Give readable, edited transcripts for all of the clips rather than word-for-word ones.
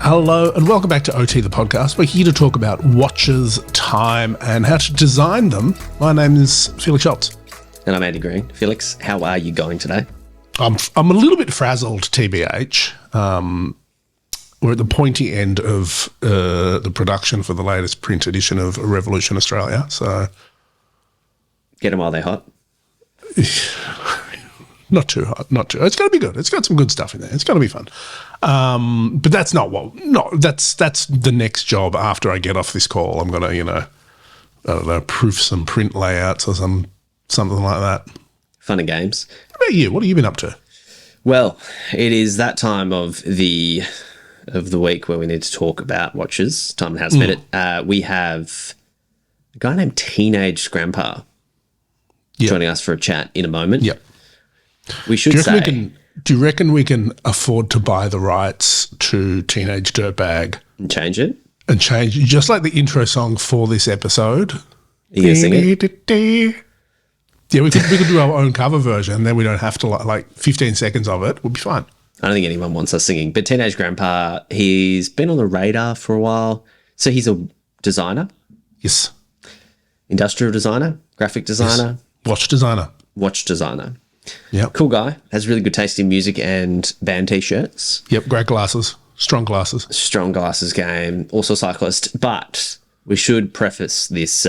Hello and welcome back to OT, the podcast. We're here to talk about watches, time and how to design them. My name is Felix Schultz. And I'm Andy Green. Felix, how are you going today? I'm a little bit frazzled, TBH. We're at the pointy end of the production for the latest print edition of Revolution Australia. So get them while they're hot. Not too hot, not too. It's going to be good. It's got some good stuff in there. It's going to be fun. But that's not what. No, that's the next job after I get off this call. I'm going to, I don't know, proof some print layouts or something like that. Fun and games. What about you? What have you been up to? Well, it is that time of the week where we need to talk about watches. Time and House Minute. We have a guy named Teenage Grandpa joining us for a chat in a moment. Yep. We should say. Do you reckon we can afford to buy the rights to Teenage Dirtbag and change it? And change just like the intro song for this episode. Are you going to sing it? Yeah, we could do our own cover version. Then we don't have to like 15 seconds of it. We'll be fine. I don't think anyone wants us singing. But Teenage Grandpa, he's been on the radar for a while. So he's a designer. Yes. Industrial designer, graphic designer. Yes. Watch designer. Yep. Cool guy. Has really good taste in music and band T-shirts. Yep. Great glasses. Strong glasses. Strong glasses game. Also cyclist. But we should preface this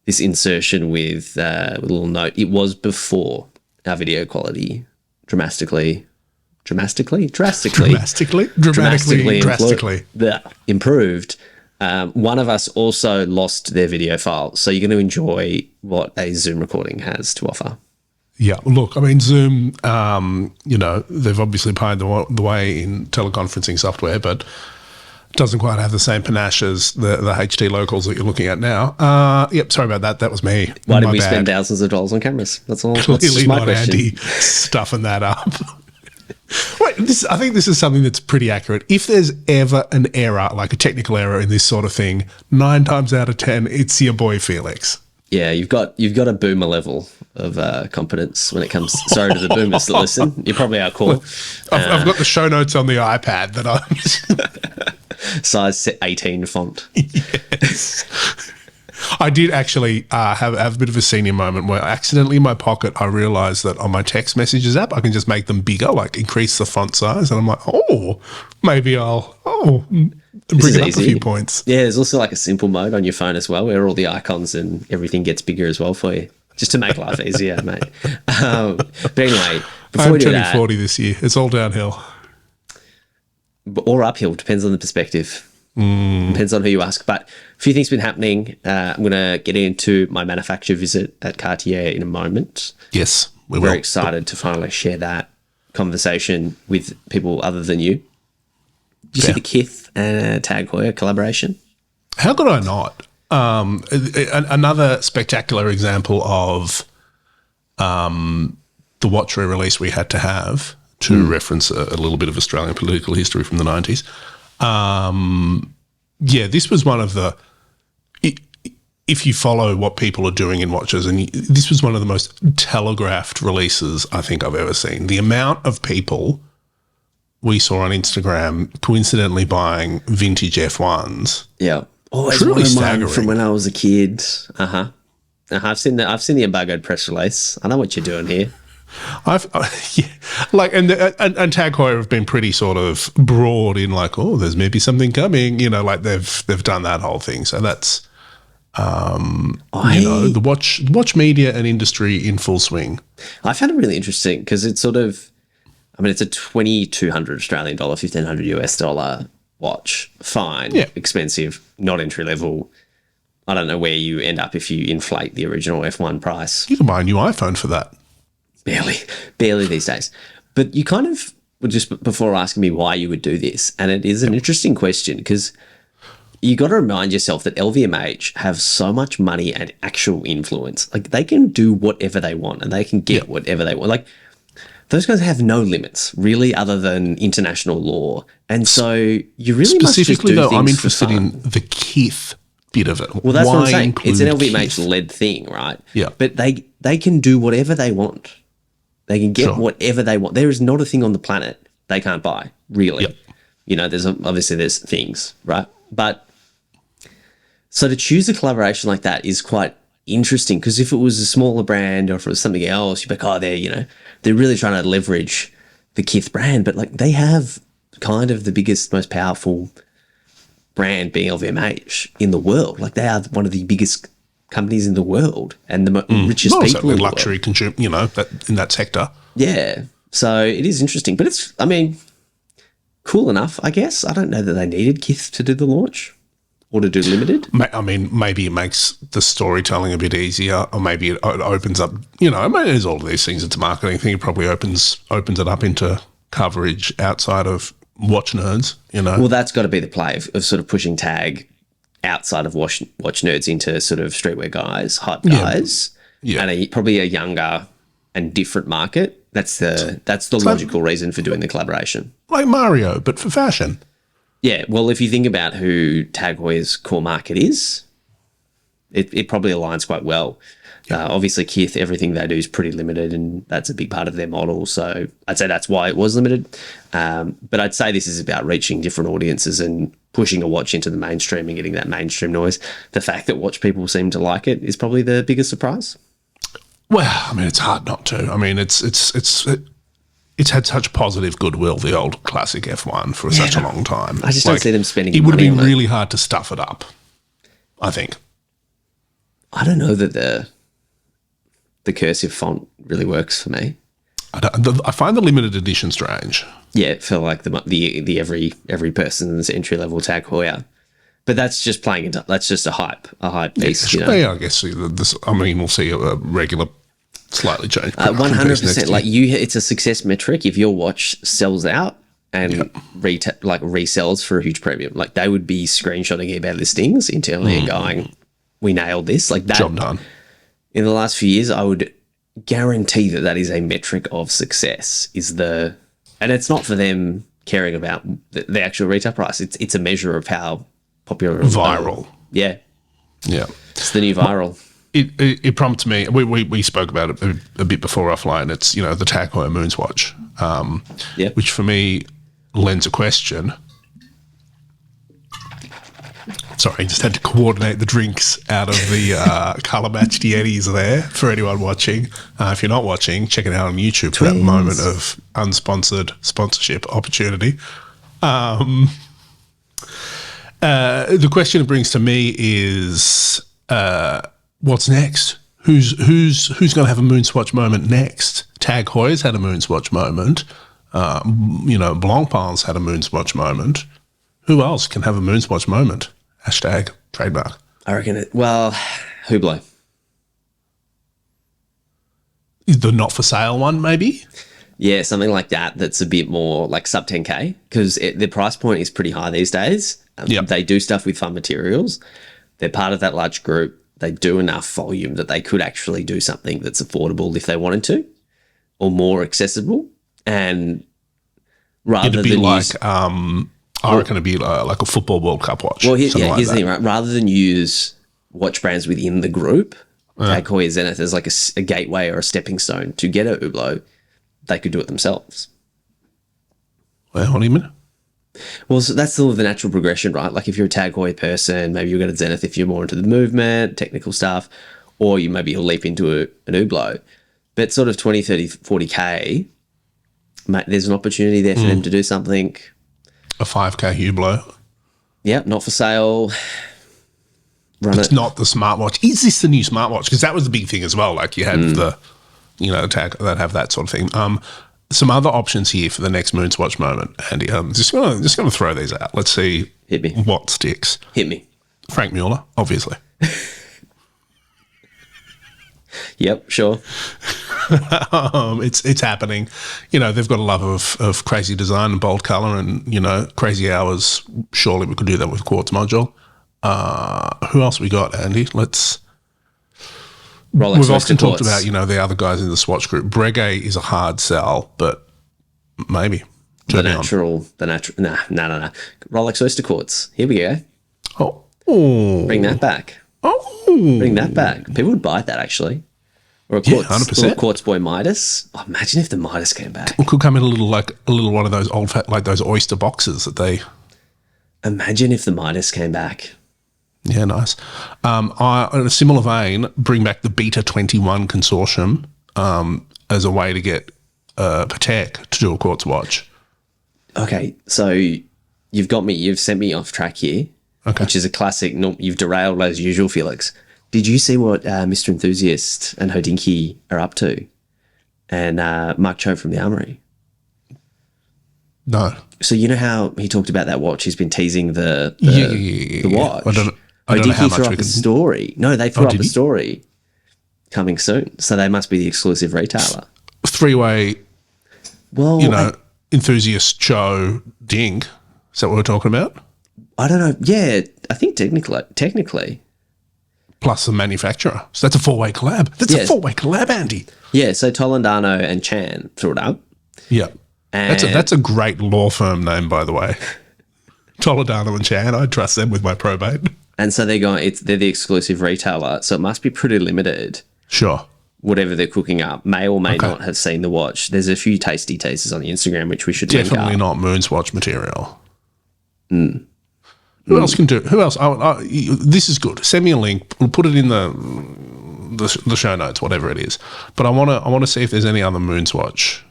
this insertion with a little note. It was before our video quality drastically improved. One of us also lost their video file. So you're going to enjoy what a Zoom recording has to offer. Yeah, look, I mean, Zoom, they've obviously paved the way in teleconferencing software, but it doesn't quite have the same panache as the HD locals that you're looking at now. Yep, sorry about that. That was me. Why did we spend thousands of dollars on cameras? That's all. Clearly my not question. Andy stuffing that up. Wait, I think this is something that's pretty accurate. If there's ever an error, like a technical error in this sort of thing, 9 times out of 10, it's your boy Felix. Yeah, you've got a boomer level of competence when it comes. Sorry to the boomers that listen. You're probably our core. I've got the show notes on the iPad that I'm size 18 font. Yes. I did actually have a bit of a senior moment where accidentally in my pocket I realised that on my text messages app I can just make them bigger, like increase the font size, and I'm like, maybe I'll bring it up a few points. Yeah, there's also like a simple mode on your phone as well where all the icons and everything gets bigger as well for you, just to make life easier, mate. But anyway, before we do that, I'm turning 40 this year. It's all downhill. Or uphill, depends on the perspective. Depends on who you ask. But a few things been happening. I'm going to get into my manufacture visit at Cartier in a moment. Yes, we will. Very excited to finally share that conversation with people other than you. Did you see the Kith and Tag Heuer collaboration? How could I not? Another spectacular example of the watch re-release we had to have to reference a little bit of Australian political history from the 90s. This was one of the, if you follow what people are doing in watches, and this was one of the most telegraphed releases I think I've ever seen. The amount of people we saw on Instagram coincidentally buying vintage F1s. Yeah. Always truly wanted staggering. Mine from when I was a kid. I've seen the embargoed press release. I know what you're doing here. And Tag Heuer have been pretty sort of broad in like, there's maybe something coming, like they've done that whole thing. So that's, the watch media and industry in full swing. I found it really interesting because it's sort of, it's a 2,200 Australian dollar, 1,500 US dollar watch. Fine, expensive, not entry level. I don't know where you end up if you inflate the original F1 price. You can buy a new iPhone for that. Barely these days. But you kind of were just before asking me why you would do this, and it is an interesting question because you got to remind yourself that LVMH have so much money and actual influence. Like they can do whatever they want and they can get whatever they want. Like those guys have no limits really other than international law. And so you really must just do specifically though, I'm things interested in the Kith bit of it. Well, that's what I'm saying. It's an Kith? LVMH-led thing, right? Yeah. But they can do whatever they want. They can get whatever they want. There is not a thing on the planet they can't buy, really. Yep. You know, there's things, right? But so to choose a collaboration like that is quite interesting, because if it was a smaller brand or if it was something else, you'd be like, oh, they're really trying to leverage the Kith brand, but like they have kind of the biggest, most powerful brand being LVMH in the world. Like they are one of the biggest companies in the world and the richest people in the luxury consumer, that in that sector. Yeah. So it is interesting, but it's, I mean, cool enough, I guess. I don't know that they needed Kith to do the launch or to do limited. I mean, maybe it makes the storytelling a bit easier, or maybe it opens up, I mean, there's all of these things. It's a marketing thing. It probably opens it up into coverage outside of watch nerds, Well, that's got to be the play of sort of pushing tag outside of watch nerds into sort of streetwear guys, hype guys, and probably a younger and different market. That's the logical reason for doing the collaboration. Like Mario, but for fashion. Yeah, well, if you think about who Tag Heuer's core market is, it probably aligns quite well. Obviously, Kith, everything they do is pretty limited, and that's a big part of their model. So I'd say that's why it was limited. But I'd say this is about reaching different audiences and pushing a watch into the mainstream and getting that mainstream noise. The fact that watch people seem to like it is probably the biggest surprise. Well, I mean, it's hard not to. I mean, it's had such positive goodwill, the old classic F1, for such a long time. I just don't see them spending money. It would have been on really hard to stuff it up, I think. I don't know that the cursive font really works for me. I find the limited edition strange. Yeah, for like the every person's entry level Tag Heuer. But that's just that's just a hype piece. Yeah, I guess we'll see a regular slightly changed. 100%. Like it's a success metric if your watch sells out and resells for a huge premium. Like they would be screenshotting eBay listings internally and going, "We nailed this!" Like that. Job done. In the last few years, I would guarantee that is a metric of success. And it's not for them caring about the actual retail price. It's a measure of how popular. Viral. Yeah. It's the new viral. It prompts me. We spoke about it a bit before offline. It's the Tag Heuer Moonswatch, which for me lends a question. Sorry, just had to coordinate the drinks out of the colour matched Yetis there for anyone watching. If you're not watching, check it out on YouTube for that moment of unsponsored sponsorship opportunity. The question it brings to me is, what's next? Who's going to have a Moonswatch moment next? Tag Heuer's had a Moonswatch moment. Blancpain's had a Moonswatch moment. Who else can have a Moonswatch moment? Hashtag trademark. I reckon Hublot. The not for sale one, maybe? Yeah, something like that. That's a bit more like sub 10K, because the price point is pretty high these days. They do stuff with fun materials. They're part of that large group. They do enough volume that they could actually do something that's affordable if they wanted to, or more accessible. And rather than I reckon it'd be like a football World Cup watch. Well, here's the thing, right? Rather than use watch brands within the group, Tag Heuer Zenith is like a gateway or a stepping stone to get a Hublot. They could do it themselves. Well, what do you mean? Well, so that's sort of the natural progression, right? Like if you're a Tag Heuer person, maybe you'll go to Zenith if you're more into the movement, technical stuff, or you'll leap into an Hublot. But sort of 20, 30, 40K, mate, there's an opportunity there for them to do something. A 5K Hublot. Yeah, not for sale. It's not the smartwatch. Is this the new smartwatch? Because that was the big thing as well. Like you had the tag that have that sort of thing. Some other options here for the next Moonswatch moment, Andy. Just gonna throw these out. Let's see. Hit me. What sticks? Hit me. Frank Mueller, obviously. Yep, sure. It's happening. They've got a love of crazy design and bold color, and crazy hours. Surely we could do that with quartz module. Who else we got, Andy? We've often talked about the other guys in the Swatch group. Breguet is a hard sell, but maybe the natural. No. Rolex Oyster Quartz. Here we go. Oh, bring that back. Oh, bring that back. People would buy that actually. Or a Yeah, quartz, 100%. or a quartz boy Midas. Oh, imagine if the Midas came back. It could come in a little one of those old fat, like those oyster boxes that they. Imagine if the Midas came back. Yeah, nice. I, in a similar vein, bring back the Beta 21 consortium as a way to get Patek to do a quartz watch. Okay, so you've sent me off track here, which is a classic. No, you've derailed as usual, Felix. Did you see what Mr. Enthusiast and Hodinky are up to? And Mark Cho from the Armory? No. So you know how he talked about that watch? He's been teasing the watch. I don't know how Hodinky threw much we up a can... story. No, they threw up did a he? story coming soon. So they must be the exclusive retailer. Three-way, Well, enthusiast Cho Ding. Is that what we're talking about? I don't know. Yeah, I think technically. Plus the manufacturer. So that's a four-way collab. That's a four-way collab, Andy. Yeah, so Toledano and Chan threw it up. Yeah. And That's a great law firm name, by the way. Toledano and Chan. I trust them with my probate. And so they're the exclusive retailer, so it must be pretty limited. Sure. Whatever they're cooking up may or may not have seen the watch. There's a few tasty teasers on the Instagram, which we should link Definitely up. not Moonswatch material. Who else can do it? Who else? This is good. Send me a link. We'll put it in the show notes, whatever it is. But I want to see if there's any other Moonswatch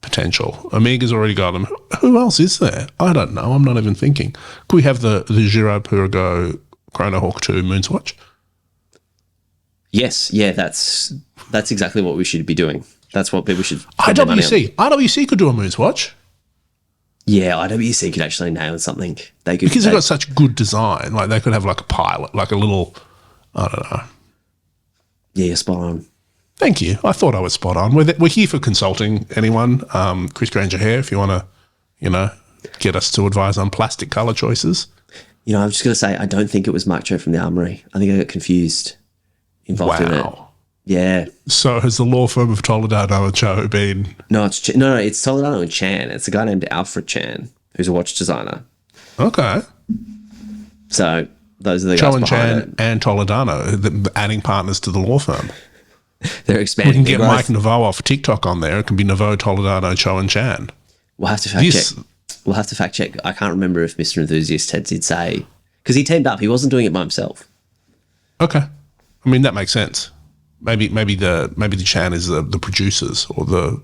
potential. Omega's already got them. Who else is there? I don't know. I'm not even thinking. Could we have the Giro Purago Chrono Hawk 2 Moonswatch? Yes, yeah, that's exactly what we should be doing. That's what people should. spend their money on. IWC could do a Moonswatch. Yeah, IWC could actually nail something. They could Because they've got such good design. Like they could have like a pilot, like a little, I don't know. Yeah, you're spot on. Thank you. I thought I was spot on. We're here for consulting anyone. Chris Granger Hair, if you want to, get us to advise on plastic colour choices. I'm just going to say, I don't think it was Mark Cho from the Armory. I think I got confused involved in it. Yeah. So has the law firm of Toledano and Cho been... No, it's Toledano and Chan. It's a guy named Alfred Chan, who's a watch designer. Okay. So those are the Cho guys and behind Chan and Toledano, adding partners to the law firm. it. They're expanding. We can get their Mike growth. Naveau off TikTok on there. It can be Naveau, Toledano, Cho and Chan. We'll have to fact check. We'll have to fact check. I can't remember if Mr. Enthusiast did say, because he teamed up. He wasn't doing it by himself. Okay. I mean, that makes sense. Maybe the Chan is the producers or the...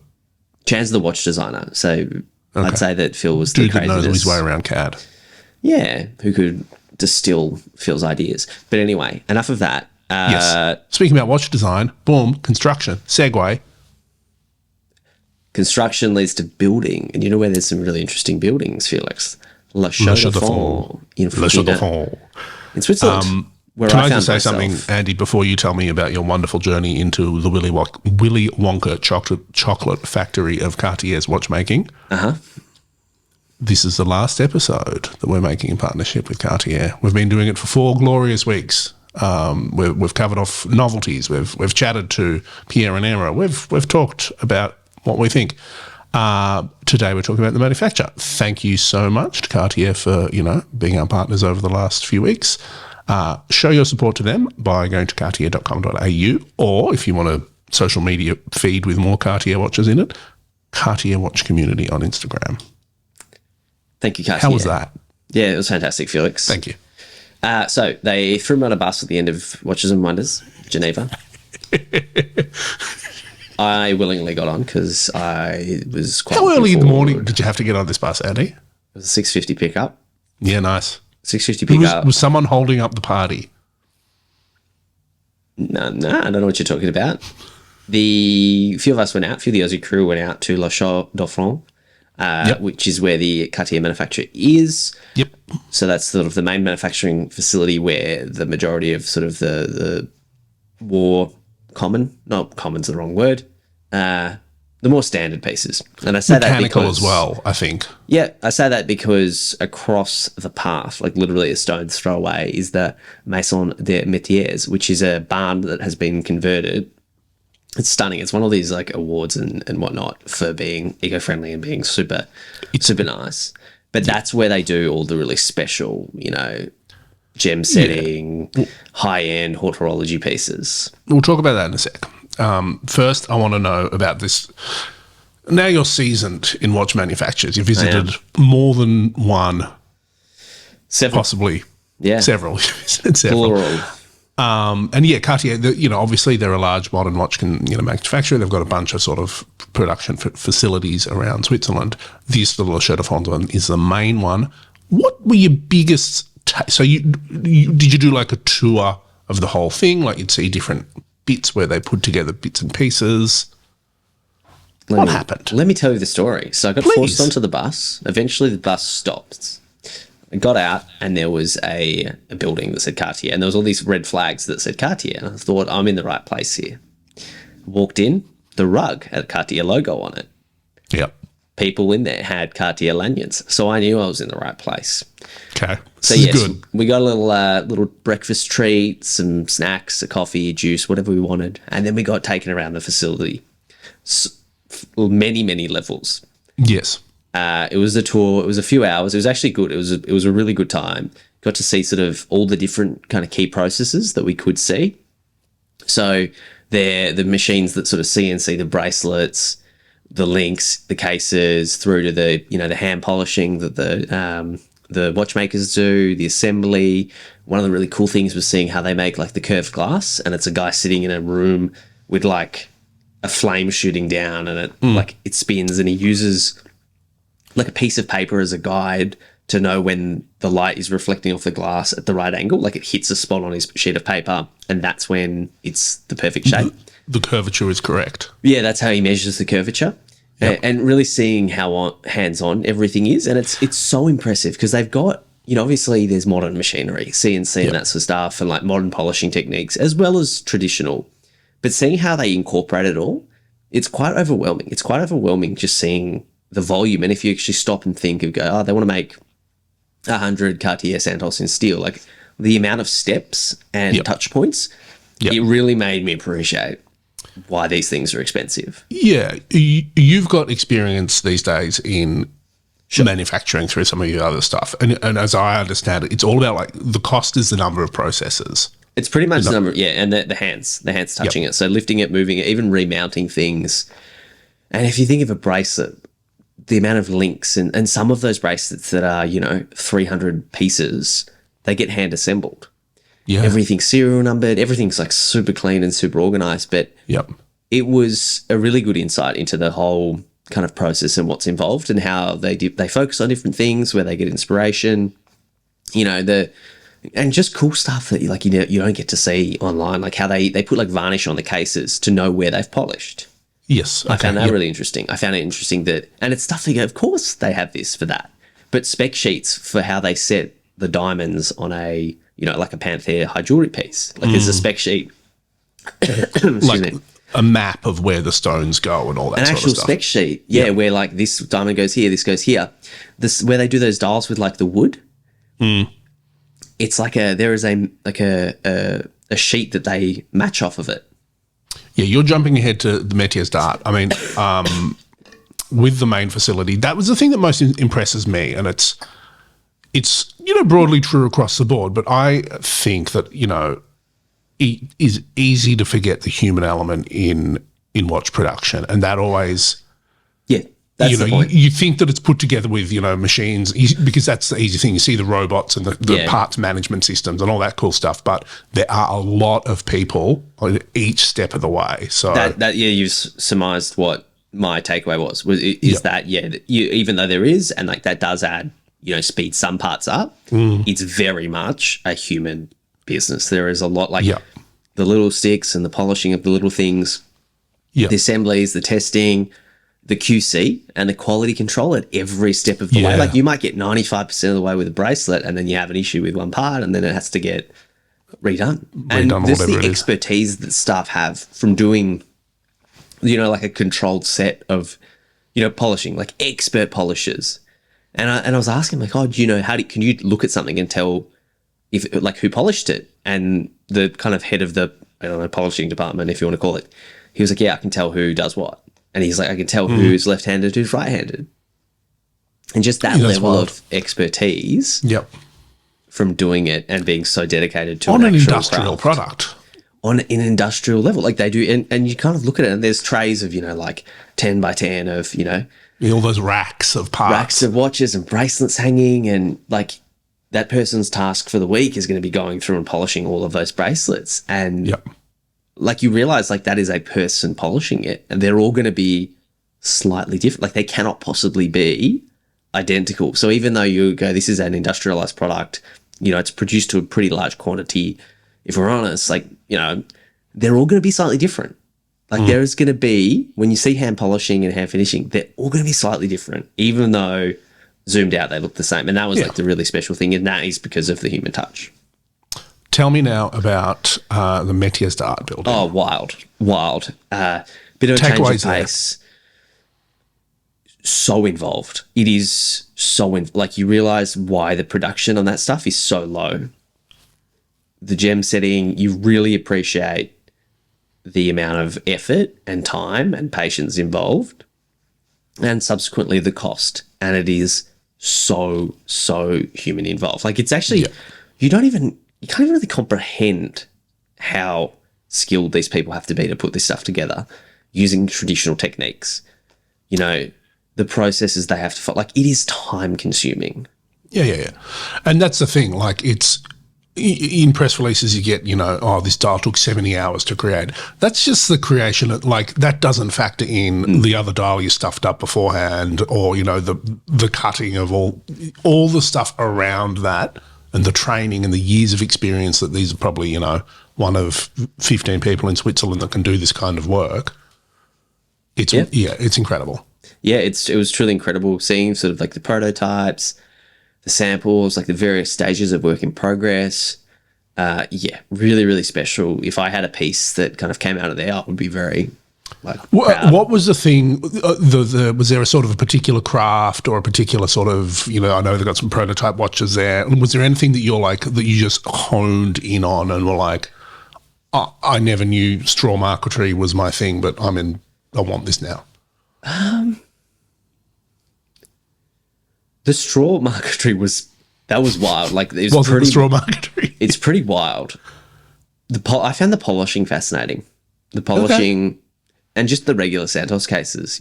Chan's the watch designer. So I'd say that Phil was the dude that craziness. knows his way around CAD. Yeah, who could distill Phil's ideas. But anyway, enough of that. Yes. Speaking about watch design, boom, construction, segue. Construction leads to building. And you know where there's some really interesting buildings, Felix? Chaux-de-Fonds in Chaux-de-Fonds. In Switzerland. Where Can I found just say myself. something, Andy, before you tell me about your wonderful journey into the Willy Wonka chocolate factory of Cartier's watchmaking? Uh-huh. This is the last episode that we're making in partnership with Cartier. We've been doing it for 4 glorious weeks. We've covered off novelties. We've chatted to Pierre and Era. We've talked about what we think. Today we're talking about the manufacture. Thank you so much to Cartier for being our partners over the last few weeks. Show your support to them by going to cartier.com.au, or if you want a social media feed with more Cartier watches in it, Cartier Watch Community on Instagram. Thank you, Cartier. How was that? Yeah, it was fantastic, Felix. Thank you. So they threw me on a bus at the end of Watches and Wonders, Geneva. I willingly got on because I was quite... How early in the forward. morning did you have to get on this bus, Andy? It was a 6:50 pickup. Yeah, nice. 6:50 pickup. Was someone holding up the party? No, I don't know what you're talking about. The few of us went out, a few of the Aussie crew went out to Chaux-de-Fonds, which is where the Cartier Manufacture is. Yep. So that's sort of the main manufacturing facility where the majority of sort of the common's the wrong word, the more standard pieces. And I say that because... as well, I think. Yeah, I say that because across the path, like literally a stone's throw away, is the Maison des Métiers, which is a barn that has been converted. It's stunning. It's one of these like awards and whatnot for being eco-friendly and being super nice. But that's where they do all the really special, gem setting, high-end horology pieces. We'll talk about that in a sec. First, I want to know about this. Now you're seasoned in watch manufacturers. You visited more than one, Several. possibly Yeah. several. Several. Plural. And yeah, Cartier, obviously they're a large modern watch manufacturer. They've got a bunch of sort of production facilities around Switzerland. This little Chaux-de-Fonds one is the main one. What were your biggest? So did you do like a tour of the whole thing? Like you'd see different bits where they put together bits and pieces. What happened? Let me tell you the story. So I got forced onto the bus. Eventually the bus stopped. I got out and there was a building that said Cartier, and there was all these red flags that said Cartier. And I thought, I'm in the right place here. Walked in, the rug had a Cartier logo on it. Yep. People in there had Cartier lanyards. So I knew I was in the right place. Okay. So yes, good. We got a little breakfast treat, some snacks, a coffee, juice, whatever we wanted. And then we got taken around the facility. Many levels. Yes. It was a tour. It was a few hours. It was actually good. It was a really good time. Got to see sort of all the different kind of key processes that we could see. So the machines that sort of CNC the bracelets, the links, the cases, through to the hand polishing that the watchmakers do, the assembly. One of the really cool things was seeing how they make like the curved glass, and it's a guy sitting in a room with like a flame shooting down, and it spins, and he uses like a piece of paper as a guide to know when the light is reflecting off the glass at the right angle. Like it hits a spot on his sheet of paper, and that's when it's the perfect shape. The curvature is correct. Yeah, that's how he measures the curvature. Yep. And really seeing how hands-on everything is. And it's so impressive because they've got, obviously there's modern machinery, CNC and that sort of stuff, and like modern polishing techniques as well as traditional. But seeing how they incorporate it all, it's quite overwhelming. It's quite overwhelming just seeing the volume. And if you actually stop and think of they want to make 100 Cartier Santos in steel, like the amount of steps and touch points, it really made me appreciate why these things are expensive. Yeah. You've got experience these days in manufacturing through some of your other stuff. And as I understand it, it's all about like the cost is the number of processes. It's pretty much the number, and the hands touching it. So lifting it, moving it, even remounting things. And if you think of a bracelet, the amount of links and some of those bracelets that are, 300 pieces, they get hand assembled. Yeah. Everything's serial numbered. Everything's like super clean and super organized. But it was a really good insight into the whole kind of process and what's involved and how they focus on different things, where they get inspiration, and just cool stuff that you don't get to see online, like how they put like varnish on the cases to know where they've polished. Yes. I found that really interesting. I found it interesting and it's stuff that you go, of course they have this for that. But spec sheets for how they set the diamonds on a, like a Panther high jewelry piece. Like there's a spec sheet. Like a map of where the stones go and all that sort of stuff. An actual spec sheet, where like this diamond goes here, this goes here. This where they do those dials with like the wood. It's like there is a sheet that they match off of it. Yeah, you're jumping ahead to the Métiers d'Art. I mean, with the main facility, that was the thing that most impresses me, and it's broadly true across the board. But I think that it is easy to forget the human element in watch production, and that always that's the point. You think that it's put together with machines because that's the easy thing. You see the robots and the parts management systems and all that cool stuff, but there are a lot of people on each step of the way. So you've surmised what my takeaway was that even though there is, and like that does add speed some parts up, it's very much a human business. There is a lot like the little sticks and the polishing of the little things, the assemblies, the testing, the QC and the quality control at every step of the way. Like you might get 95% of the way with a bracelet, and then you have an issue with one part, and then it has to get redone. And just the expertise that staff have from doing, like a controlled set of, polishing, like expert polishers. And I was asking like, oh, do you know can you look at something and tell if like who polished it? And the kind of head of the polishing department, if you want to call it, he was like, yeah, I can tell who does what. And he's like, I can tell who's left-handed, who's right-handed. And just that level of expertise from doing it and being so dedicated to an industrial craft. product. on an industrial level, like they do. And you kind of look at it and there's trays of, like 10 by 10 of, all those racks of parts. Racks of watches and bracelets hanging, and like that person's task for the week is going to be going through and polishing all of those bracelets. And like you realize like that is a person polishing it, and they're all going to be slightly different. Like they cannot possibly be identical. So even though you go, this is an industrialized product, it's produced to a pretty large quantity. If we're honest, like, they're all going to be slightly different. Like there's going to be, when you see hand polishing and hand finishing, they're all going to be slightly different, even though zoomed out they look the same. And that was like the really special thing, and that is because of the human touch. Tell me now about the Métiers d'Art building. Oh, wild. Bit of a change of pace. So involved. It is so like you realize why the production on that stuff is so low. The gem setting, you really appreciate the amount of effort and time and patience involved, and subsequently the cost. And it is so human involved. Like it's actually, you can't even really comprehend how skilled these people have to be to put this stuff together using traditional techniques. The processes they have to follow, like it is time consuming. Yeah. And that's the thing, like it's, in press releases you get, this dial took 70 hours to create. That's just the creation. Like that doesn't factor in the other dial you stuffed up beforehand, or, the cutting of all the stuff around that, and the training and the years of experience that these are probably, one of 15 people in Switzerland that can do this kind of work. It's incredible. Yeah, it was truly incredible seeing sort of like the prototypes, the samples, like the various stages of work in progress. Really, really special. If I had a piece that kind of came out of there, I would be very proud. What was the thing? Was there a sort of a particular craft or a particular sort of, I know they've got some prototype watches there. Was there anything that you're like, that you just honed in on and were like, oh, I never knew straw marquetry was my thing, but I want this now? The straw marquetry was wild. Like it was the straw marquetry? It's pretty wild. I found the polishing fascinating. The polishing and just the regular Santos cases,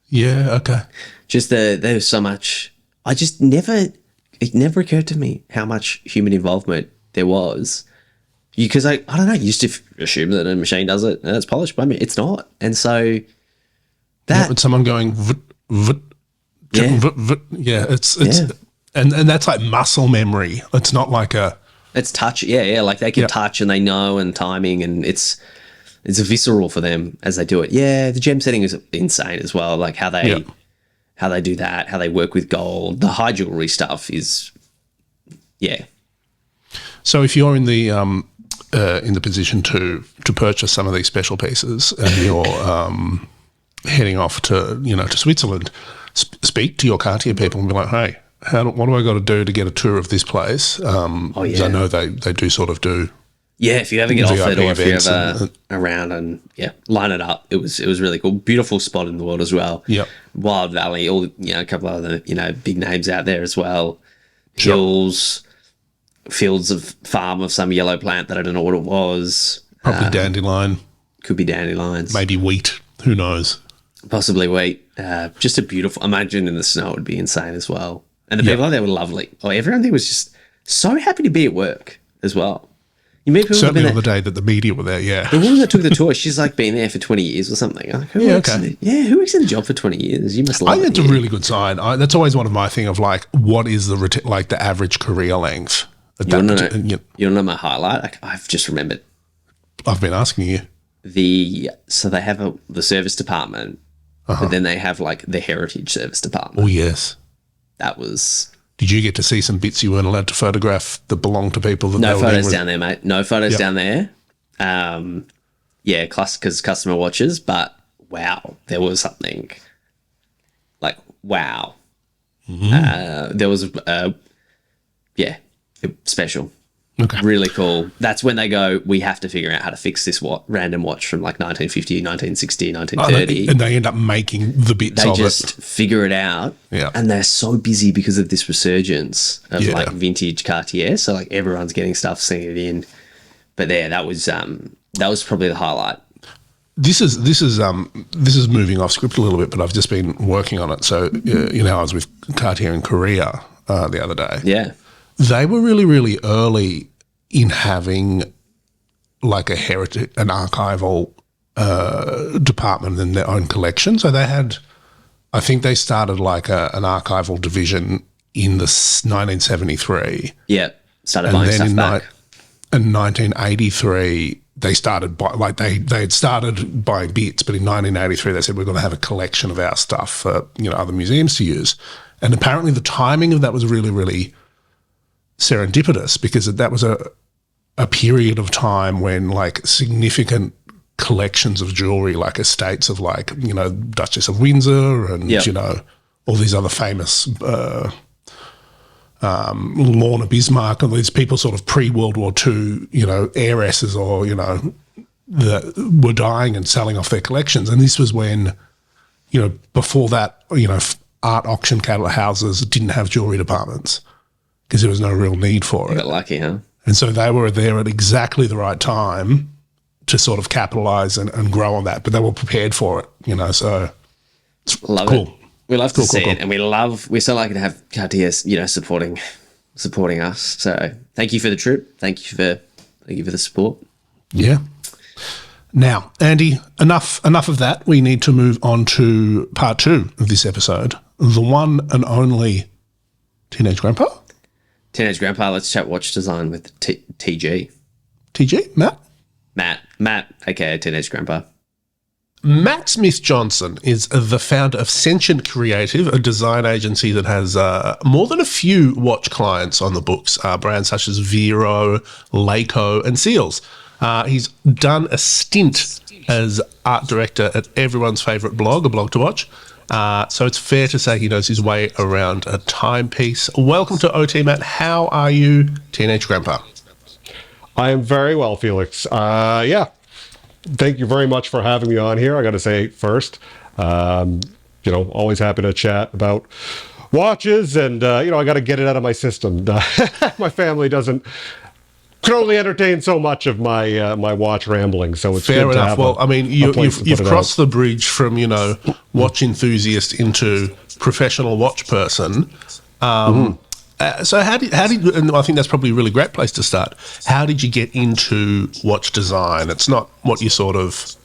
Yeah, okay. Just there's so much. It never occurred to me how much human involvement there was. Because I don't know, you used to assume that a machine does it and it's polished, but it's not. And so that with someone going it's and that's like muscle memory. It's not like it's touch. Like they can touch and they know, and timing, and it's visceral for them as they do it. Yeah, the gem setting is insane as well. Like how they do that, how they work with gold, the high jewelry stuff is So if you're in the position to purchase some of these special pieces, and you're heading off to to Switzerland, speak to your Cartier people and be like, hey, what do I got to do to get a tour of this place? Because I know they do sort of do. Yeah, if you ever get offered, or if you're ever around, and line it up. It was really cool. Beautiful spot in the world as well. Yep. Wild Valley, a couple of other big names out there as well. Hills, fields of farm of some yellow plant that I don't know what it was. Probably dandelion. Could be dandelions. Maybe wheat. Who knows? Possibly wheat. Just a beautiful. Imagine in the snow would be insane as well. And the people out there were lovely. Oh, everyone there was just so happy to be at work as well. You meet people certainly on the day that the media were there. Yeah, the woman that took the tour, she's like been there for 20 years or something. Like, who works in the job for 20 years? You must love it. I think that's a really good sign. That's always one of my thing of like, what is the average career length? You want to know my highlight? I've just remembered. I've been asking you. So they have the service department, but then they have like the heritage service department. Oh yes, that was. Did you get to see some bits you weren't allowed to photograph that belonged to people? No photos down there, mate. No photos down there. Because customer watches. But wow, there was something like wow. Mm-hmm. There was special. Okay. Really cool. That's when they go, we have to figure out how to fix this random watch from like 1950, 1960, 1930. And they end up making the bits of it. They just figure it out. Yeah. And they're so busy because of this resurgence of like vintage Cartier. So like everyone's getting stuff, seeing it in. But there, that was probably the highlight. This is moving off script a little bit, but I've just been working on it. So I was with Cartier in Korea the other day. Yeah, they were really, really early in having like an archival department in their own collection. So they had, I think they started like an archival division in the 1973. Yeah, started buying stuff back. In 1983, they started they had started buying bits, but in 1983 they said we're going to have a collection of our stuff for other museums to use. And apparently the timing of that was really, really serendipitous, because that was a period of time when like significant collections of jewelry, like estates of like Duchess of Windsor and all these other famous Lorna Bismarck and these people sort of pre-World War II, heiresses or, that were dying and selling off their collections. And this was when, before that, art auction cattle houses didn't have jewelry departments because there was no real need for it. Got lucky, huh? And so they were there at exactly the right time to sort of capitalize and grow on that, but they were prepared for it, so it's love cool. It. We love to see it, and we're so lucky to have Cartier, supporting us. So thank you for the trip. Thank you for the support. Yeah. Now, Andy, enough of that. We need to move on to part 2 of this episode. The one and only Teenage Grandpa. Teenage Grandpa. Let's chat watch design with TG. TG, Matt, aka Teenage Grandpa. Matt Smith Johnson is the founder of Sentient Creative, a design agency that has more than a few watch clients on the books, brands such as Vero, Leico, and Seals. He's done a stint as art director at everyone's favourite blog, A Blog to Watch. So it's fair to say he knows his way around a timepiece. Welcome to OT, Matt. How are you, Teenage Grandpa? I am very well, Felix. Thank you very much for having me on here. I got to say first, always happy to chat about watches, and I got to get it out of my system. My family can only entertain so much of my my watch rambling, so it's fair good enough. To have you've crossed the bridge from watch enthusiast into professional watch person. So how did, and I think that's probably a really great place to start. How did you get into watch design? It's not what you sort of,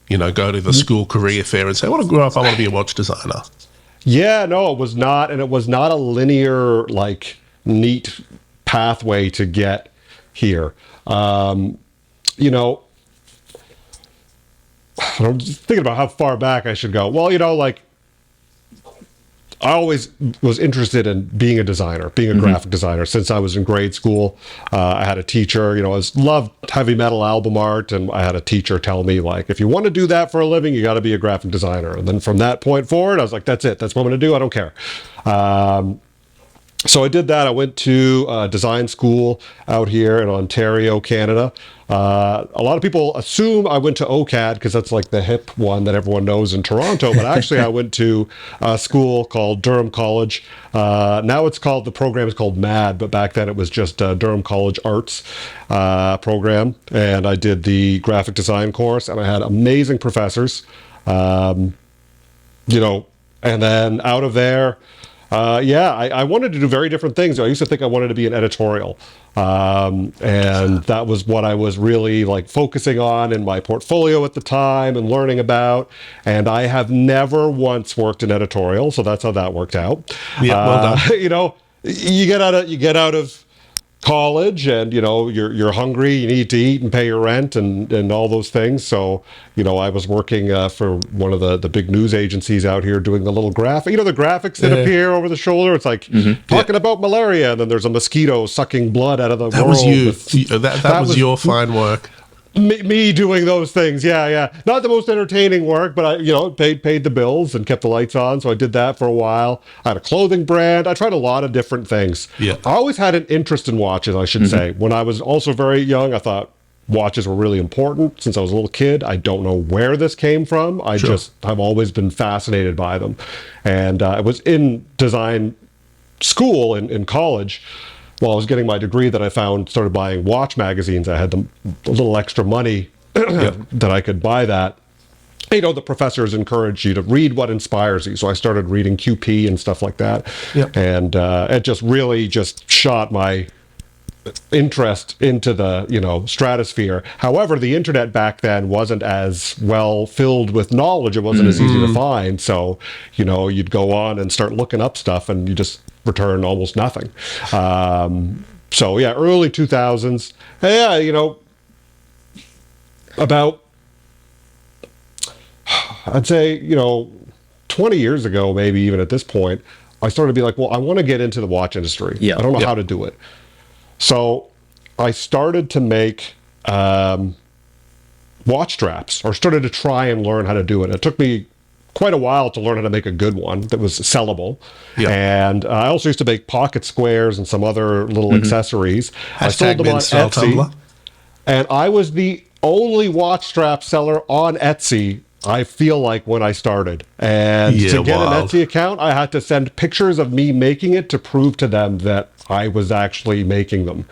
go to the school career fair and say, I want to grow up, I want to be a watch designer. Yeah, no, it was not. And it was not a linear, neat pathway to get here. I'm just thinking about how far back I should go. Well, I always was interested in being a designer, being a graphic designer since I was in grade school. I had a teacher, I loved heavy metal album art, and I had a teacher tell me, if you want to do that for a living, you got to be a graphic designer. And then from that point forward, I was like, that's it. That's what I'm going to do. I don't care. So I did that. I went to design school out here in Ontario, Canada. A lot of people assume I went to OCAD because that's the hip one that everyone knows in Toronto. But actually, I went to a school called Durham College. Now the program is called MAD, but back then it was just Durham College Arts program. And I did the graphic design course, and I had amazing professors. And then out of there, I wanted to do very different things. I used to think I wanted to be an editorial. And that was what I was really focusing on in my portfolio at the time and learning about. And I have never once worked in editorial. So that's how that worked out. Yeah, well done. You get out of college and you're hungry, you need to eat and pay your rent and all those things. So I was working for one of the big news agencies out here doing the little graphic, the graphics that appear over the shoulder. It's talking about malaria, and then there's a mosquito sucking blood out of the that world. Was you that was your fine work. Me doing those things, yeah. Not the most entertaining work, but I, paid the bills and kept the lights on. So I did that for a while. I had a clothing brand. I tried a lot of different things. Yeah. I always had an interest in watches, I should say. When I was also very young, I thought watches were really important. Since I was a little kid, I don't know where this came from. I just have always been fascinated by them. And I was in design school in college. while I was getting my degree that I started buying watch magazines. I had a little extra money that I could buy that. You know, the professors encourage you to read what inspires you. So I started reading QP and stuff like that. Yep. And it just really just shot my interest into the, you know, stratosphere. However, the internet back then wasn't as well filled with knowledge. It wasn't as easy to find. So, you know, you'd go on and start looking up stuff and you just return almost nothing. So yeah, early 2000s. Yeah, you know, about, I'd say, you know, 20 years ago, maybe even at this point, I started to be like, well, I want to get into the watch industry. Yeah. I don't know how to do it. So I started to make watch straps, or started to try and learn how to do it. It took me quite a while to learn how to make a good one that was sellable. Yeah. And I also used to make pocket squares and some other little accessories. I sold them on Etsy. Tumblr. And I was the only watch strap seller on Etsy, I feel like, when I started. And to get an Etsy account, I had to send pictures of me making it to prove to them that I was actually making them.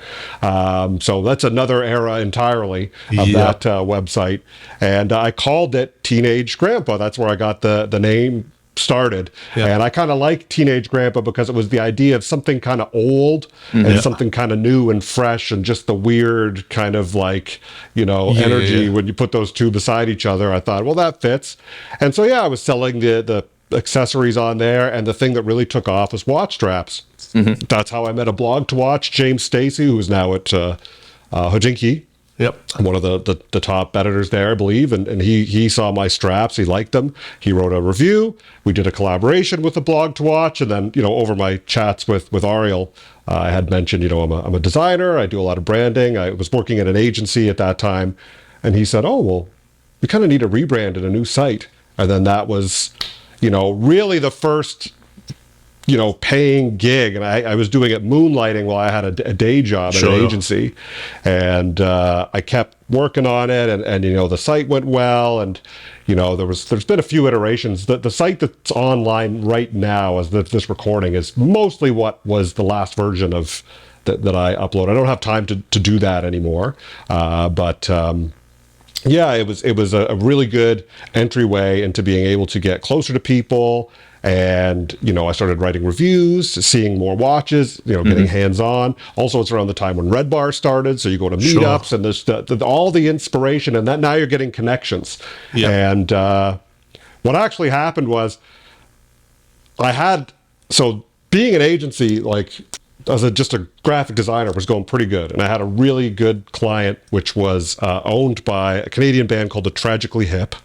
So that's another era entirely of that website. And I called it Teenage Grandpa. That's where I got the name started. And I kind of like Teenage Grandpa because it was the idea of something kind of old and something kind of new and fresh, and just the weird kind of like, you know, energy when you put those two beside each other. I thought, well, that fits. And so, yeah, I was selling the accessories on there, and the thing that really took off was watch straps. That's how I met a blog to watch, James Stacy, who's now at Hojinki. Yep. One of the top editors there, I believe. And he saw my straps. He liked them. He wrote a review. We did a collaboration with the blog to watch. And then, you know, over my chats with Ariel, I had mentioned, you know, I'm a designer. I do a lot of branding. I was working at an agency at that time. And he said, oh, well, we kind of need a rebrand and a new site. And then that was, you know, really the first, you know, paying gig. And I was doing it moonlighting while I had a day job at an agency. And I kept working on it, and you know, the site went well, and you know, there's been a few iterations. The site that's online right now as this recording is mostly what was the last version of that I upload. I don't have time to do that anymore. But yeah, it was a really good entryway into being able to get closer to people. And, you know, I started writing reviews, seeing more watches, you know, getting hands-on. Also, it's around the time when Red Bar started, so you go to meetups, and there's all the inspiration, and that now you're getting connections. And what actually happened was so being an agency, like, as just a graphic designer, was going pretty good. And I had a really good client, which was owned by a Canadian band called the Tragically Hip.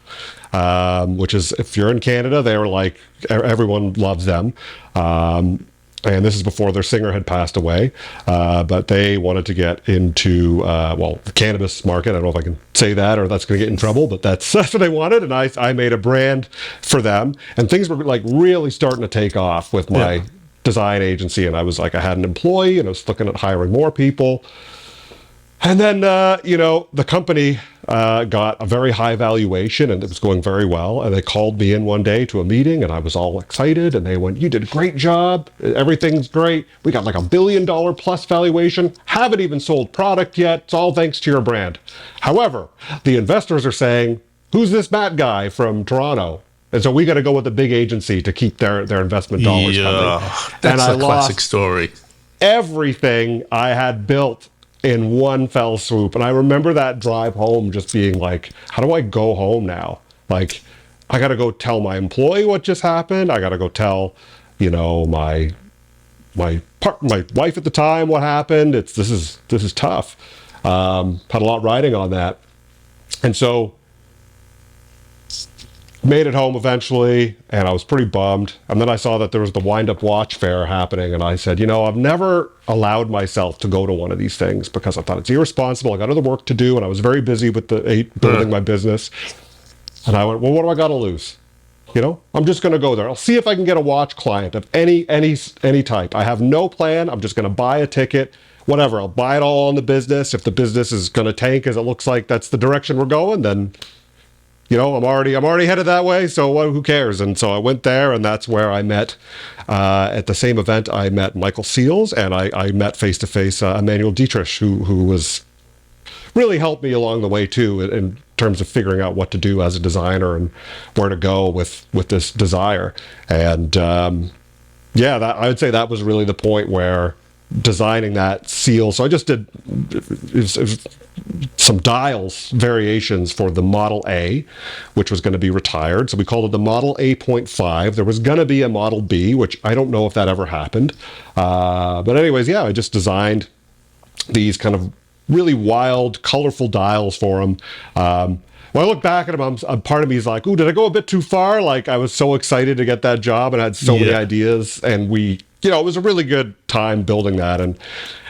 Which is, if you're in Canada, they were like, everyone loves them. And this is before their singer had passed away. But they wanted to get into, the cannabis market. I don't know if I can say that or that's going to get in trouble, but that's what they wanted. And I made a brand for them. And things were like really starting to take off with my design agency. And I was like, I had an employee and I was looking at hiring more people. And then, you know, the company got a very high valuation, and it was going very well. And they called me in one day to a meeting, and I was all excited. And they went, you did a great job. Everything's great. We got like $1 billion plus valuation. Haven't even sold product yet. It's all thanks to your brand. However, the investors are saying, who's this Matt guy from Toronto? And so we got to go with a big agency to keep their investment dollars coming. That's a classic story. Everything I had built in one fell swoop. And I remember that drive home just being like, how do I go home now? Like, I got to go tell my employee what just happened. I got to go tell, you know, my wife at the time what happened. This is tough. Had a lot riding on that. And so made it home eventually, and I was pretty bummed. And then I saw that there was the Wind-Up Watch Fair happening, and I said, you know, I've never allowed myself to go to one of these things because I thought it's irresponsible. I got other work to do, and I was very busy with building my business. And I went, well, what do I got to lose? You know, I'm just going to go there. I'll see if I can get a watch client of any type. I have no plan. I'm just going to buy a ticket, whatever. I'll buy it all on the business. If the business is going to tank, as it looks like that's the direction we're going, then I'm already headed that way. So who cares? And so I went there, and that's where I met, at the same event, I met Michael Seals, and I met face to face Emmanuel Dietrich, who was really helped me along the way too, in terms of figuring out what to do as a designer and where to go with this desire. And I would say that was really the point where designing that seal. So I just did some dials variations for the Model A, which was going to be retired. So we called it the Model A.5. There was going to be a Model B, which I don't know if that ever happened. But anyways, I just designed these kind of really wild, colorful dials for them. When I look back at them, part of me is like, ooh, did I go a bit too far? Like, I was so excited to get that job and I had so many ideas, and it was a really good time building that. And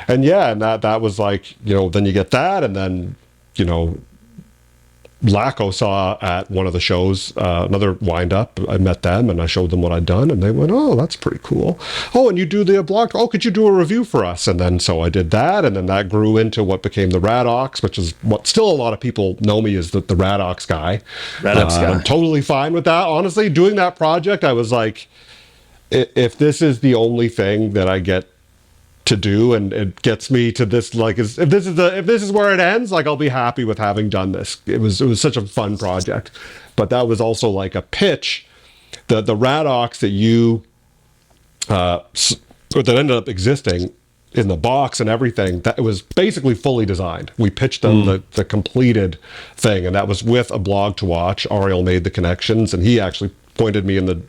that was like, then you get that, and then, Laco saw at one of the shows, another wind-up. I met them, and I showed them what I'd done, and they went, oh, that's pretty cool. Oh, and you do the blog? Oh, could you do a review for us? And then so I did that, and then that grew into what became the Radox, which is what still a lot of people know me as the Radox guy. I'm totally fine with that. Honestly, doing that project, I was like, if this is the only thing that I get to do, and it gets me to this, like, if this is where it ends, like, I'll be happy with having done this. It was such a fun project. But that was also like a pitch. The Radox that ended up existing in the box and everything, that it was basically fully designed. We pitched them the completed thing, and that was with a blog to watch. Ariel made the connections, and he actually pointed me in the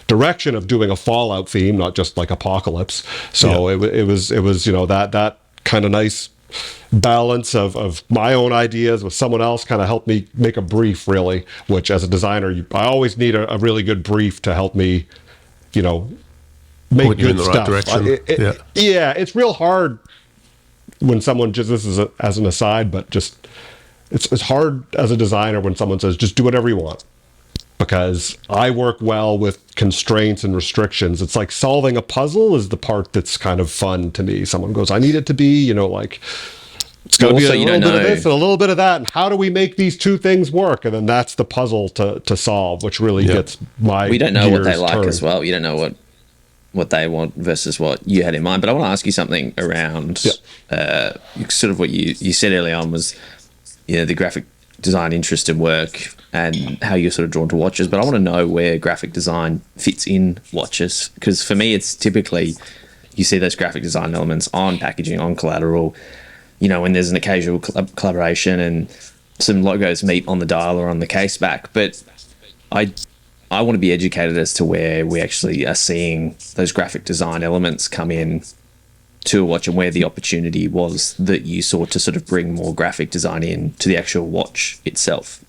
direction of doing a Fallout theme, not just like Apocalypse. So it was that kind of nice balance of my own ideas with someone else kind of helped me make a brief, really, which as a designer, I always need a really good brief to help me, make point you in good the stuff. right direction. It's real hard when someone this is as an aside, but just it's hard as a designer when someone says, just do whatever you want. Because I work well with constraints and restrictions. It's like solving a puzzle is the part that's kind of fun to me. Someone goes, I need it to be, like, it's got to be a little bit of this and a little bit of that. And how do we make these two things work? And then that's the puzzle to solve, which really gets my We don't know what they gears like turning. as well. You don't know what they want versus what you had in mind. But I want to ask you something around sort of what you said early on was, the graphic design interest and work and how you're sort of drawn to watches. But I want to know where graphic design fits in watches, because for me it's typically you see those graphic design elements on packaging, on collateral, when there's an occasional collaboration and some logos meet on the dial or on the case back. But I want to be educated as to where we actually are seeing those graphic design elements come in to a watch, and where the opportunity was that you sought to sort of bring more graphic design in to the actual watch itself.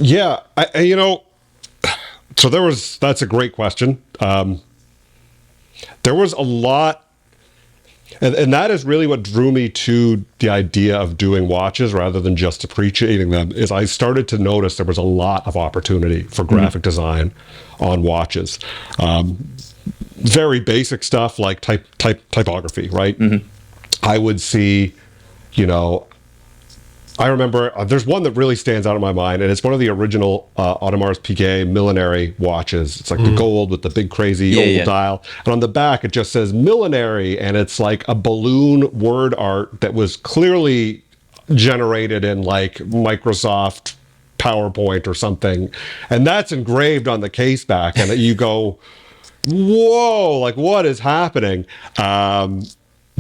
Yeah, so that's a great question. There was a lot, and that is really what drew me to the idea of doing watches rather than just appreciating them, is I started to notice there was a lot of opportunity for graphic design on watches. Very basic stuff like typography, right? I would see, I remember there's one that really stands out in my mind, and it's one of the original Audemars Piguet Millenary watches. It's like the gold with the big crazy oval dial, and on the back it just says Millenary, and it's like a balloon word art that was clearly generated in like Microsoft PowerPoint or something, and that's engraved on the case back, and you go, whoa, like what is happening?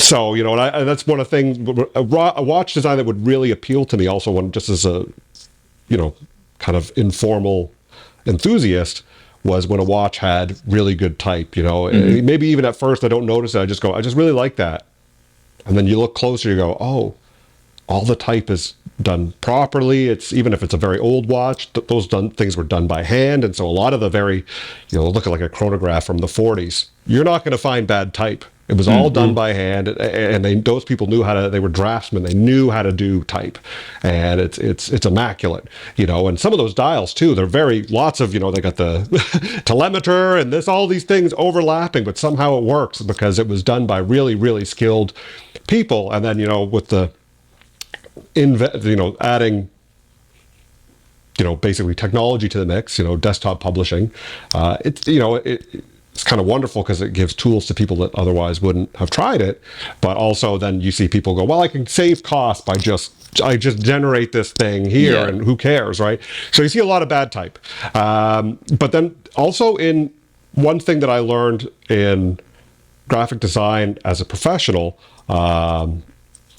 So, and that's one of the things, a watch design that would really appeal to me also, when just as a, kind of informal enthusiast, was when a watch had really good type, maybe even at first I don't notice it. I just really like that. And then you look closer, you go, oh, all the type is done properly. It's even if it's a very old watch, those things were done by hand. And so a lot of the very, look at like a chronograph from the 40s, you're not going to find bad type. It was all done by hand, and those people knew they were draftsmen. They knew how to do type, and it's immaculate, and some of those dials too, they're lots of, they got the telemeter and all these things overlapping, but somehow it works because it was done by really, really skilled people. And then, with the adding basically technology to the mix, desktop publishing. It's kind of wonderful because it gives tools to people that otherwise wouldn't have tried it. But also then you see people go, well, I can save costs by I just generate this thing here and who cares, right? So you see a lot of bad type. But then also in one thing that I learned in graphic design as a professional, and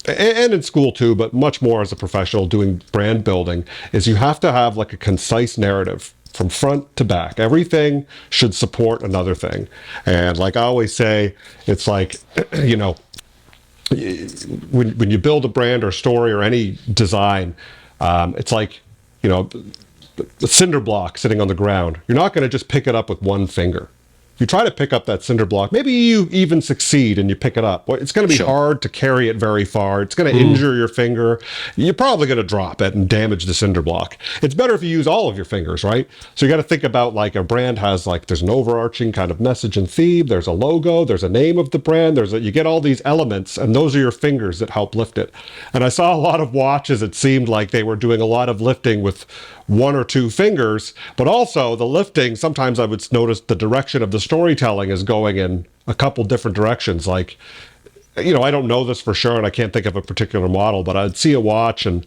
in school too, but much more as a professional doing brand building, is you have to have like a concise narrative from front to back. Everything should support another thing. And like I always say, it's like, when you build a brand or story or any design, it's like, the cinder block sitting on the ground. You're not going to just pick it up with one finger. If you try to pick up that cinder block, maybe you even succeed and you pick it up. Well, it's going to be hard to carry it very far. It's going to injure your finger. You're probably going to drop it and damage the cinder block. It's better if you use all of your fingers, right? So you got to think about like a brand has like, there's an overarching kind of message and theme. There's a logo. There's a name of the brand. You get all these elements, and those are your fingers that help lift it. And I saw a lot of watches. It seemed like they were doing a lot of lifting with one or two fingers, but also the lifting, sometimes I would notice the direction of the storytelling is going in a couple different directions. Like, I don't know this for sure, and I can't think of a particular model, but I'd see a watch and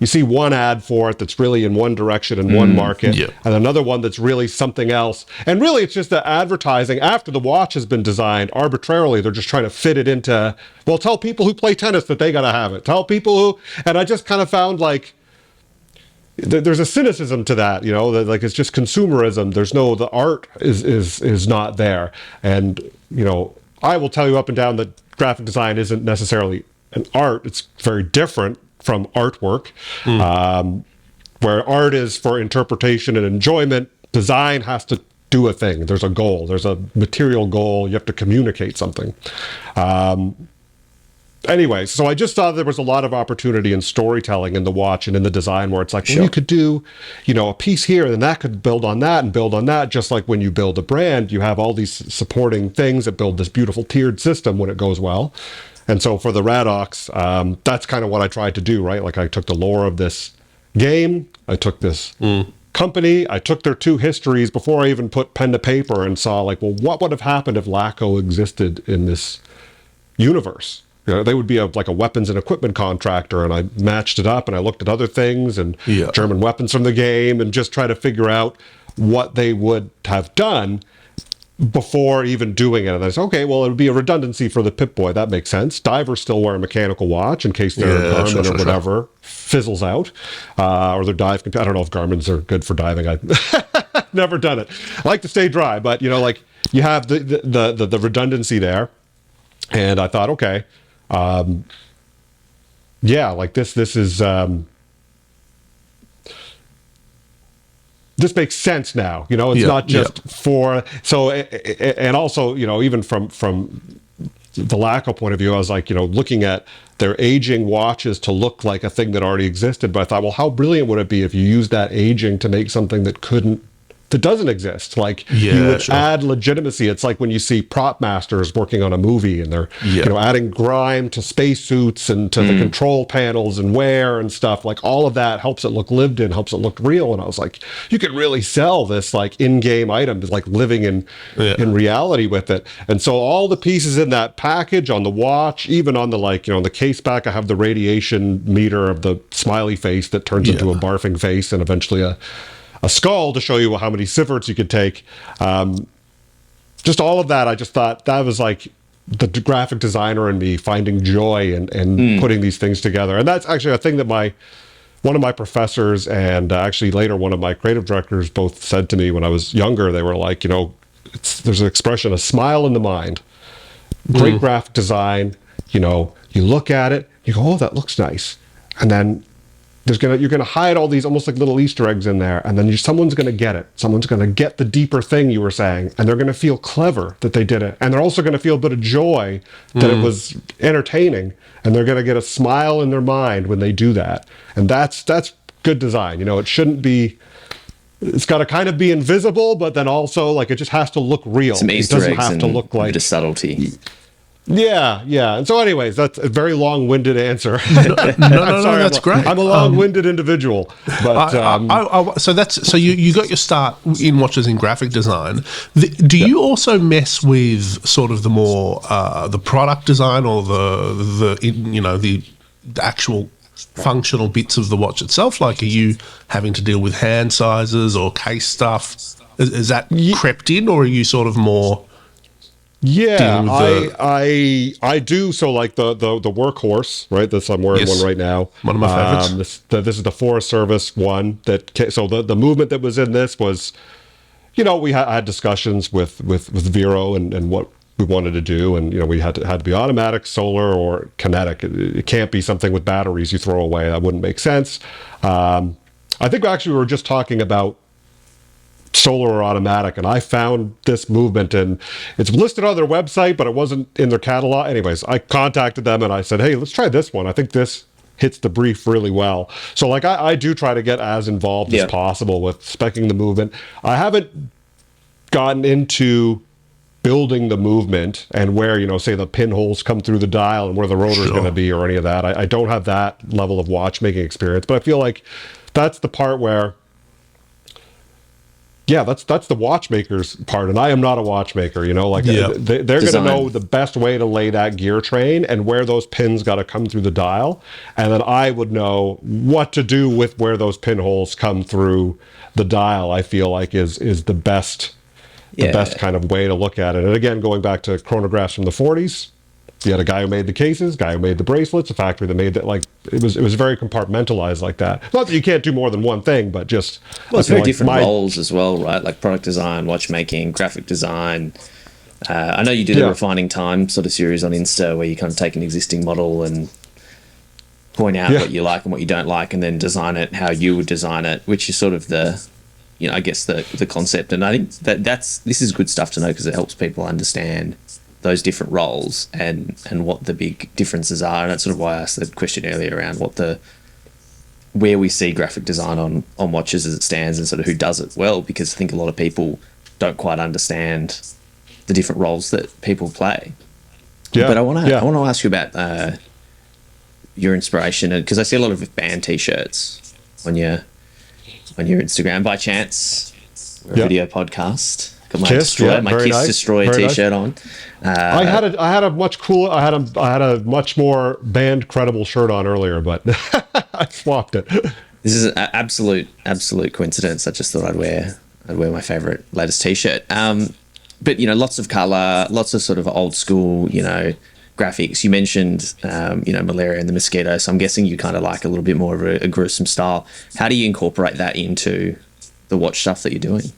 you see one ad for it that's really in one direction in one market, and another one that's really something else. And really it's just the advertising after the watch has been designed arbitrarily. They're just trying to fit it into, well, tell people who play tennis that they got to have it. Tell people who, and I just kind of found like, there's a cynicism to that, that like it's just consumerism. The art is not there. And, I will tell you up and down that graphic design isn't necessarily an art. It's very different from artwork, where art is for interpretation and enjoyment. Design has to do a thing. There's a goal. There's a material goal. You have to communicate something. Anyway, so I just thought there was a lot of opportunity in storytelling in the watch and in the design where it's like, well, you could do, a piece here and that could build on that and build on that. Just like when you build a brand, you have all these supporting things that build this beautiful tiered system when it goes well. And so for the Radox, that's kind of what I tried to do, right? Like I took the lore of this game, I took this company, I took their two histories before I even put pen to paper and saw like, well, what would have happened if LACO existed in this universe? They would be like a weapons and equipment contractor, and I matched it up and I looked at other things and German weapons from the game and just try to figure out what they would have done before even doing it. And I said, okay, well, it would be a redundancy for the Pip-Boy. That makes sense. Divers still wear a mechanical watch in case their Garmin or whatever fizzles out, or their dive. I don't know if Garmin's are good for diving. I've never done it. I like to stay dry, but like you have the redundancy there. And I thought, okay, like this is, this makes sense now, it's not just for, so, and also, even from the LACO point of view, I was like, looking at their aging watches to look like a thing that already existed. But I thought, well, how brilliant would it be if you used that aging to make something that doesn't exist? Like you would add legitimacy. It's like when you see prop masters working on a movie and they're adding grime to spacesuits and to the control panels and wear and stuff. Like all of that helps it look lived in, helps it look real. And I was like, you could really sell this like in-game item, like living in reality with it. And so all the pieces in that package on the watch, even on the the case back, I have the radiation meter of the smiley face that turns into a barfing face and eventually a skull to show you how many sieverts you could take. Just all of that, I just thought that was like the graphic designer in me finding joy and putting these things together. And that's actually a thing that one of my professors and actually later one of my creative directors both said to me when I was younger. They were like, there's an expression, a smile in the mind. Great graphic design, you look at it, you go, oh, that looks nice. And then you're gonna hide all these almost like little Easter eggs in there, and then someone's gonna get it. Someone's gonna get the deeper thing you were saying, and they're gonna feel clever that they did it, and they're also gonna feel a bit of joy that it was entertaining, and they're gonna get a smile in their mind when they do that. And that's good design. It shouldn't be. It's got to kind of be invisible, but then also like it just has to look real. Some Easter eggs have to look like a bit of subtlety. Yeah. And so, anyways, that's a very long-winded answer. No, that's great. I'm a long-winded individual, but so you got your start in watches in graphic design. Do you also mess with sort of the more the product design or the actual functional bits of the watch itself? Like, are you having to deal with hand sizes or case stuff? Is that crept in, or are you sort of more? Yeah, I do. So like the workhorse, right? This I'm wearing one right now. One of my favorites. This is the Forest Service one. So the movement that was in this was, we had discussions with Vero and what we wanted to do, and we had to be automatic, solar, or kinetic. It can't be something with batteries you throw away. That wouldn't make sense. I think actually we were just talking about solar or automatic, and I found this movement, and it's listed on their website, but it wasn't in their catalog. Anyways, I contacted them and I said, hey, let's try this one. I think this hits the brief really well. So like I do try to get as involved as possible with speccing the movement. I haven't gotten into building the movement and where, say the pinholes come through the dial and where the rotor is going to be or any of that. I don't have that level of watchmaking experience, but I feel like that's the part where that's the watchmaker's part, and I am not a watchmaker. They're going to know the best way to lay that gear train and where those pins got to come through the dial, and then I would know what to do with where those pinholes come through the dial. I feel like is the best kind of way to look at it. And again, going back to chronographs from the 40s. You had a guy who made the cases, guy who made the bracelets, a factory that made that. Like it was very compartmentalized like that. Not that you can't do more than one thing, but just it's very different roles as well, right? Like product design, watchmaking, graphic design. I know you did a refining time sort of series on Insta where you kind of take an existing model and point out what you like and what you don't like, and then design it how you would design it, which is sort of the concept. And I think this is good stuff to know because it helps people understand those different roles and what the big differences are. And that's sort of why I asked the question earlier around where we see graphic design on watches as it stands and sort of who does it well, because I think a lot of people don't quite understand the different roles that people play. Yeah. But I want to ask you about your inspiration, because I see a lot of band t-shirts on your Instagram. By chance, we're a video podcast. Got my Kith Destroyer t-shirt on. I had a much more band credible shirt on earlier, but I swapped it. This is an absolute coincidence. I just thought I'd wear my favorite latest t-shirt. But lots of color, lots of sort of old school, graphics. You mentioned malaria and the mosquito, so I'm guessing you kind of like a little bit more of a gruesome style. How do you incorporate that into the watch stuff that you're doing?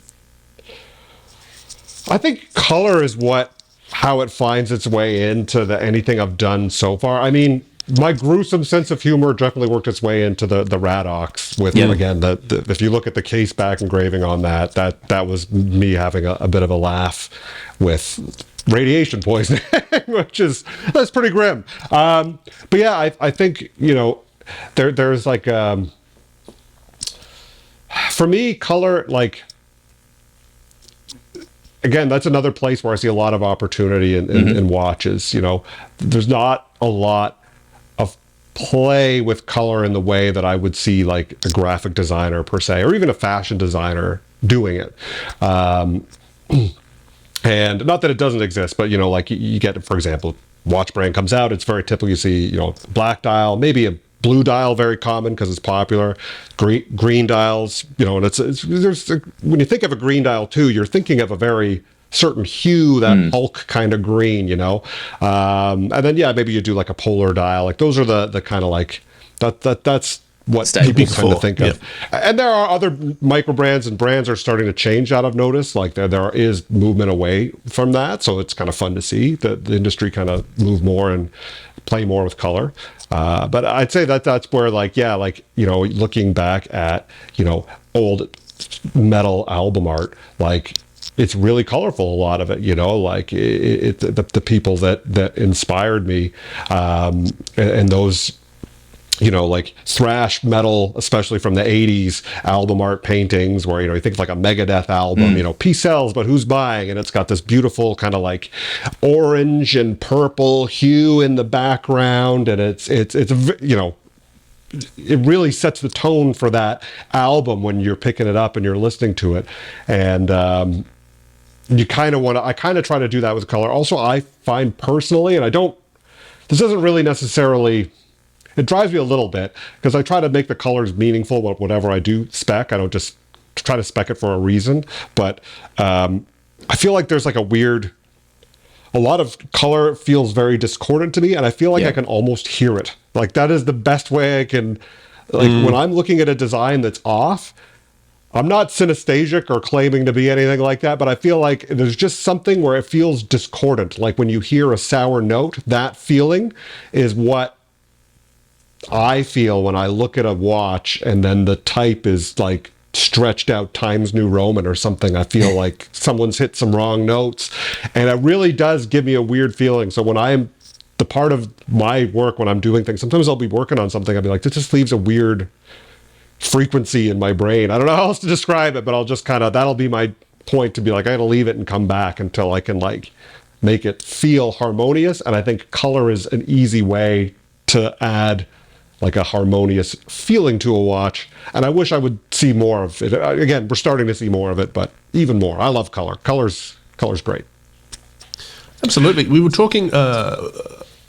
I think color is how it finds its way into anything I've done so far. I mean, my gruesome sense of humor definitely worked its way into the Radox with, again, if you look at the case back engraving on that was me having a bit of a laugh with radiation poisoning, that's pretty grim. But yeah, I think, there's like, for me, color, like, again, that's another place where I see a lot of opportunity in watches. There's not a lot of play with color in the way that I would see like a graphic designer per se, or even a fashion designer doing it. And not that it doesn't exist, but like you get, for example, watch brand comes out, it's very typical. You see, black dial, maybe a blue dial, very common because it's popular. Green dials, and there's when you think of a green dial too, you're thinking of a very certain hue, that bulk kind of green, and then maybe you do like a polar dial. Like those are the kind of like that's what people tend to think of. And there are other micro brands, and brands are starting to change out of notice. Like there is movement away from that, so it's kind of fun to see the industry kind of move more and play more with color. But I'd say that's where looking back at, old metal album art, like it's really colorful, a lot of it, like the people that inspired me, and those, like thrash metal, especially from the 80s album art paintings where, you think of like a Megadeth album, peace sells, but who's buying? And it's got this beautiful kind of like orange and purple hue in the background. And it really sets the tone for that album when you're picking it up and you're listening to it. And, I kind of try to do that with color. Also, I find personally, this isn't really necessarily, it drives me a little bit because I try to make the colors meaningful, whatever I do spec. I don't just try to spec it for a reason. But I feel like there's like a lot of color feels very discordant to me, and I feel like I can almost hear it. Like that is the best way I can, when I'm looking at a design that's off, I'm not synesthesic or claiming to be anything like that, but I feel like there's just something where it feels discordant. Like when you hear a sour note, that feeling is what I feel when I look at a watch and then the type is like stretched out Times New Roman or something. I feel like someone's hit some wrong notes, and it really does give me a weird feeling. So when I'm the part of my work, when I'm doing things, sometimes I'll be working on something, I'll be like, this just leaves a weird frequency in my brain. I don't know how else to describe it, but I'll just that'll be my point to be like, I gotta leave it and come back until I can like make it feel harmonious. And I think color is an easy way to add like a harmonious feeling to a watch. And I wish I would see more of it. Again, we're starting to see more of it, but even more. I love color. Color's great. Absolutely. We were talking a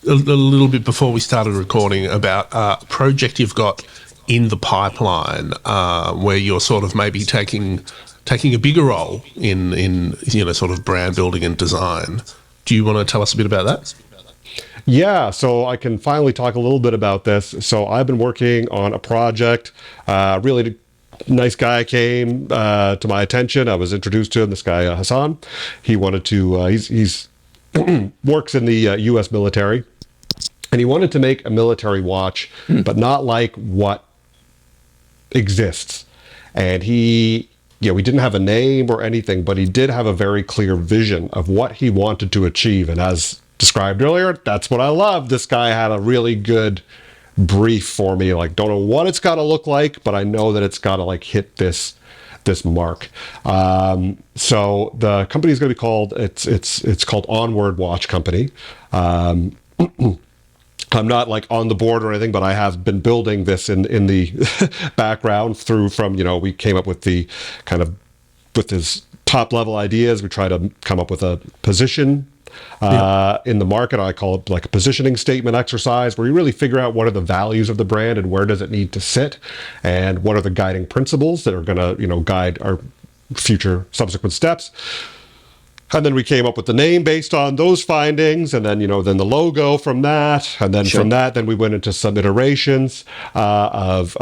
little bit before we started recording about a project you've got in the pipeline, where you're sort of maybe taking a bigger role in sort of brand building and design. Do you want to tell us a bit about that? Yeah, so I can finally talk a little bit about this. So I've been working on a project. Really nice guy came to my attention. I was introduced to him. This guy Hassan. He wanted to. He's works in the U.S. military, and he wanted to make a military watch, but not like what exists. And we didn't have a name or anything, but he did have a very clear vision of what he wanted to achieve. And as described earlier, that's what I love. This guy had a really good brief for me. Like, don't know what it's got to look like, but I know that it's got to like hit this mark. So the company is going to be called, it's called Onward Watch Company. I'm not like on the board or anything, but I have been building this in the background we came up with with his top level ideas. We try to come up with a position in the market. I call it like a positioning statement exercise, where you really figure out what are the values of the brand and where does it need to sit, and what are the guiding principles that are going to, guide our future subsequent steps. And then we came up with the name based on those findings, and then, then the logo from that. And then from that, then we went into some iterations of